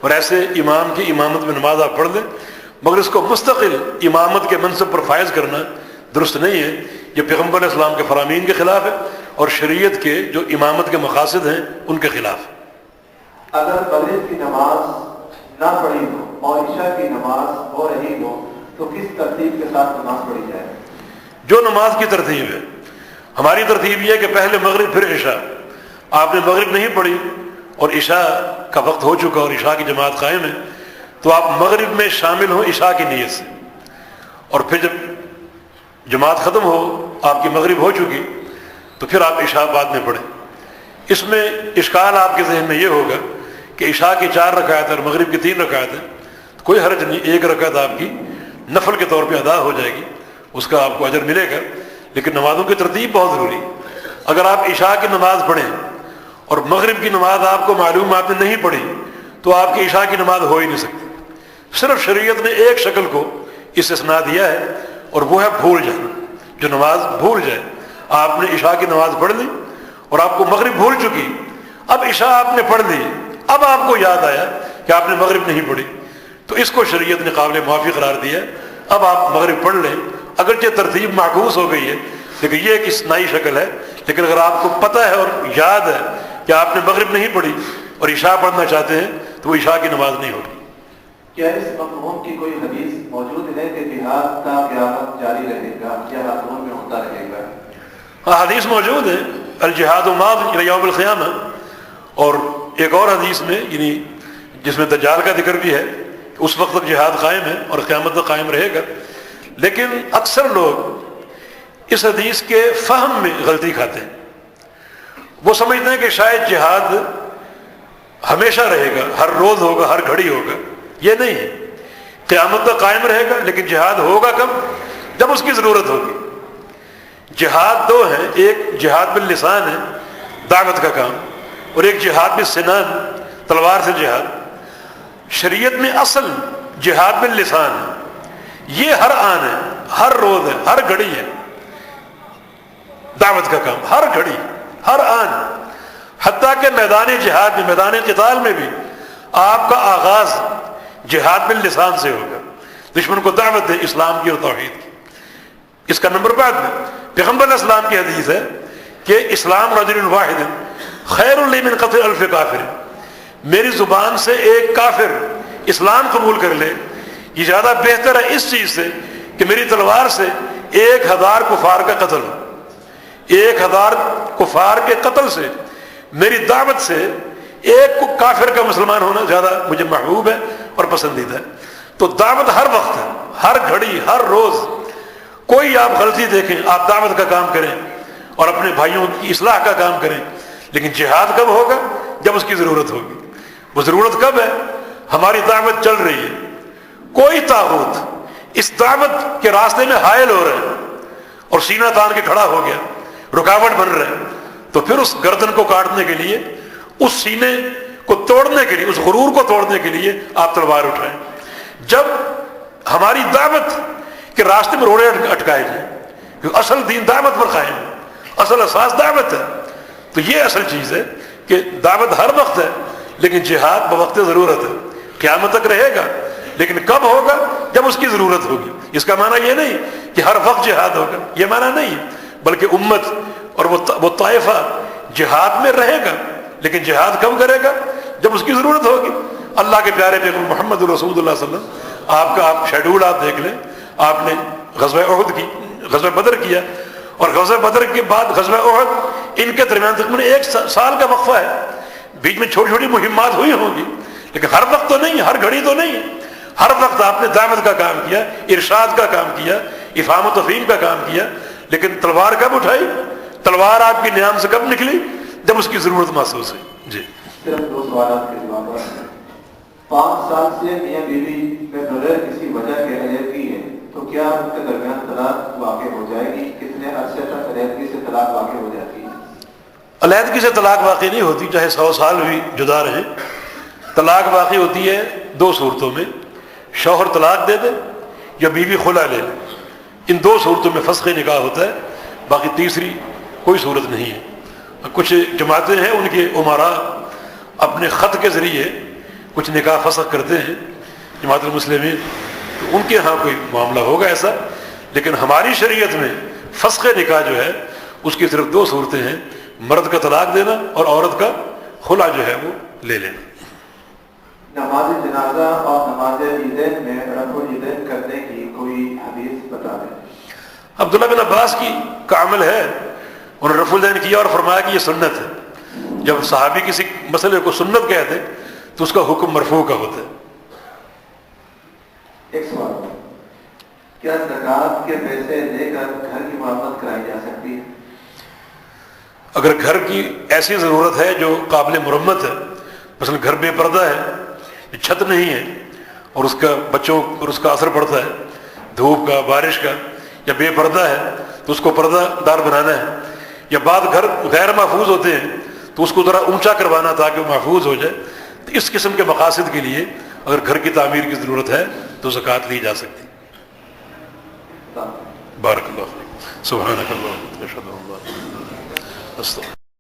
اور ایسے امام کی امامت میں نماز آپ پڑھ لیں، مگر اس کو مستقل امامت کے منصب پر فائز کرنا درست نہیں ہے. یہ پیغمبر علیہ السلام کے فرامین کے خلاف ہے اور شریعت کے جو امامت کے مقاصد ہیں ان کے خلاف. اگر مغرب کی نماز نہ پڑھی ہو اور عشاء کی نماز ہو رہی ہو تو کس ترتیب کے ساتھ نماز پڑھی جائے؟ جو نماز کی ترتیب ہے. ہماری ترتیب یہ ہے کہ پہلے مغرب پھر عشاء. آپ نے مغرب نہیں پڑھی اور عشاء کا وقت ہو چکا اور عشاء کی جماعت قائم ہے، تو آپ مغرب میں شامل ہوں عشاء کی نیت سے، اور پھر جب جماعت ختم ہو، آپ کی مغرب ہو چکی، تو پھر آپ عشاء بعد میں پڑھیں. اس میں اشکال آپ کے ذہن میں یہ ہوگا کہ عشاء کی 4 رکعت اور مغرب کی 3 رکعت ہیں. کوئی حرج نہیں، ایک رکعت آپ کی نفل کے طور پہ ادا ہو جائے گی، اس کا آپ کو اجر ملے گا. لیکن نمازوں کی ترتیب بہت ضروری ہے. اگر آپ عشاء کی نماز پڑھیں اور مغرب کی نماز آپ کو معلوم آپ نے نہیں پڑھی، تو آپ کی عشاء کی نماز ہو ہی نہیں سکتی. صرف شریعت نے ایک شکل کو استثناء دیا ہے اور وہ ہے بھول جانا. جو نماز بھول جائے، آپ نے عشاء کی نماز پڑھ لی اور آپ کو مغرب بھول چکی، اب عشاء آپ نے پڑھ لی، اب آپ کو یاد آیا کہ آپ نے مغرب نہیں پڑھی، تو اس کو شریعت نے قابل معافی قرار دیا ہے. اب آپ مغرب پڑھ لیں، اگرچہ ترتیب معکوس ہو گئی ہے لیکن یہ ایک استثنائی شکل ہے. لیکن اگر آپ کو پتہ ہے اور یاد ہے کہ آپ نے مغرب نہیں پڑھی اور عشاء پڑھنا چاہتے ہیں تو وہ عشاء کی نماز نہیں ہوگی. کیا اس مفہوم کی کوئی حدیث موجود ہے کہ جہاد کا قیامت جاری رہے گا یا ہاتھوں میں ہوتا رہے گا؟ ہاں، حدیث موجود ہے، الجہاد ماض الی یوم القیامہ. اور ایک اور حدیث میں یعنی جس میں دجال کا ذکر بھی ہے، اس وقت تک جہاد قائم ہے اور قیامت تک قائم رہے گا. لیکن اکثر لوگ اس حدیث کے فہم میں غلطی کھاتے ہیں. وہ سمجھتے ہیں کہ شاید جہاد ہمیشہ رہے گا، ہر روز ہوگا، ہر گھڑی ہوگا. یہ نہیں ہے. قیامت تک قائم رہے گا، لیکن جہاد ہوگا کب؟ جب اس کی ضرورت ہوگی. جہاد 2 ہیں، ایک جہاد باللسان ہے، دعوت کا کام، اور ایک جہاد بالسنان، تلوار سے جہاد. شریعت میں اصل جہاد باللسان ہے. یہ ہر آن ہے، ہر روز ہے، ہر گھڑی ہے. دعوت کا کام ہر گھڑی، ہر آن. حتیٰ کہ میدان جہاد میں، میدان قتال میں بھی آپ کا آغاز جہاد باللسان سے ہوگا. دشمن کو دعوت دے اسلام کی اور توحید کی. اس کا نمبر بعد میں پیغمبر علیہ السلام کی حدیث ہے کہ اسلام رجل واحد خیر لی من قتل الف کافر. میری زبان سے ایک کافر اسلام قبول کر لے، یہ زیادہ بہتر ہے اس چیز سے کہ میری تلوار سے 1000 کفار کا قتل ہو. 1000 کفار کے قتل سے، میری دعوت سے ایک کافر کا مسلمان ہونا زیادہ مجھے محبوب ہے اور پسندیدہ ہے. تو دعوت ہر وقت ہے، ہر گھڑی، ہر روز. کوئی آپ غلطی دیکھیں، آپ دعوت کا کام کریں اور اپنے بھائیوں کی اصلاح کا کام کریں. لیکن جہاد کب ہوگا؟ جب اس کی ضرورت ہوگی. وہ ضرورت کب ہے؟ ہماری دعوت چل رہی ہے، کوئی طاغوت اس دعوت کے راستے میں حائل ہو رہا ہے اور سینہ تان کے کھڑا ہو گیا، رکاوٹ بن رہا ہے، تو پھر اس گردن کو کاٹنے کے لیے، اس سینے کو توڑنے کے لیے، اس غرور کو توڑنے کے لیے آپ تلوار اٹھائیں. جب ہماری دعوت کے راستے میں روڑے اٹکائے جائیں، کیونکہ اصل دین دعوت پر قائم ہے، اصل اساس دعوت ہے. تو یہ اصل چیز ہے کہ دعوت ہر وقت ہے، لیکن جہاد بوقت ضرورت ہے. قیامت تک رہے گا، لیکن کب ہوگا؟ جب اس کی ضرورت ہوگی. اس کا معنی یہ نہیں کہ ہر وقت جہاد ہوگا، یہ معنی نہیں ہے، بلکہ امت اور وہ طائفہ جہاد میں رہے گا. لیکن جہاد کب کرے گا؟ جب اس کی ضرورت ہوگی. اللہ کے پیارے پیغمبر محمد رسول اللہ صلی اللہ علیہ وسلم، آپ کا آپ شیڈول آپ دیکھ لیں. آپ نے غزوہ احد کی، غزوہ بدر کیا، اور غزوہ بدر کے بعد غزوہ احد، ان کے درمیان تقریباً 1 سال کا وقفہ ہے. بیچ میں چھوٹی چھوٹی مہمات ہوئی ہوں گی، لیکن ہر وقت تو نہیں، ہر گھڑی تو نہیں. ہر وقت آپ نے دعوت کا کام کیا، ارشاد کا کام کیا، افہام و تفہیم کا کام کیا. لیکن تلوار کب اٹھائی؟ تلوار آپ کی نیام سے کب نکلی؟ جب اس کی ضرورت محسوس ہے. جی صرف 2 سوالات کے جواب. 5 سال سے میاں بیوی میں بغیر کسی وجہ کے علیحدگی ہے، تو کیا ان کے درمیان طلاق واقع ہو جائے گی؟ کتنے عرصے تک علیحدگی سے طلاق واقع ہو جاتی ہے؟ علیحدگی سے طلاق واقع نہیں ہوتی، چاہے 100 سال بھی جدا رہیں، طلاق واقع ہوتی ہے دو صورتوں میں، شوہر طلاق دے دے یا بیوی خلا لے لے، ان دو صورتوں میں فسخ نکاح ہوتا ہے، باقی تیسری کوئی صورت نہیں ہے۔ کچھ جماعتیں ہیں ان کے امراء اپنے خط کے ذریعے کچھ نکاح فسخ کرتے ہیں، جماعت المسلمین، تو ان کے ہاں کوئی معاملہ ہوگا ایسا، لیکن ہماری شریعت میں فسخ نکاح جو ہے اس کی صرف دو صورتیں ہیں، مرد کا طلاق دینا اور عورت کا خلا جو ہے وہ لے لینا۔ نماز جنازہ اور نماز عیدین میں رفع الیدین کرنے کی کوئی حدیث بتا دیں۔ عبداللہ بن عباس کا عمل ہے، انہوں نے رفع الیدین کیا اور فرمایا کہ یہ سنت ہے۔ جب صحابی کسی مسئلے کو سنت کہتے تو اس کا حکم مرفوع کا ہوتا ہے۔ ایک سوال، کیا زکوٰۃ کے پیسے لے کر گھر کی مرمت کرائی جا سکتی ہے؟ اگر گھر کی ایسی ضرورت ہے جو قابل مرمت ہے، مثلا گھر بے پردہ ہے، چھت نہیں ہے اور اس کا بچوں پر اس کا اثر پڑتا ہے دھوپ کا، بارش کا، یا بے پردہ ہے تو اس کو پردہ دار بنانا ہے، یا بعض گھر غیر محفوظ ہوتے ہیں تو اس کو ذرا اونچا کروانا تاکہ وہ محفوظ ہو جائے، تو اس قسم کے مقاصد کے لیے اگر گھر کی تعمیر کی ضرورت ہے تو زکوٰۃ لی جا سکتی۔ بارک اللہ فیک، سبحانک اللہم و بحمدک، اشہد ان لا الہ الا انت، استغفرک۔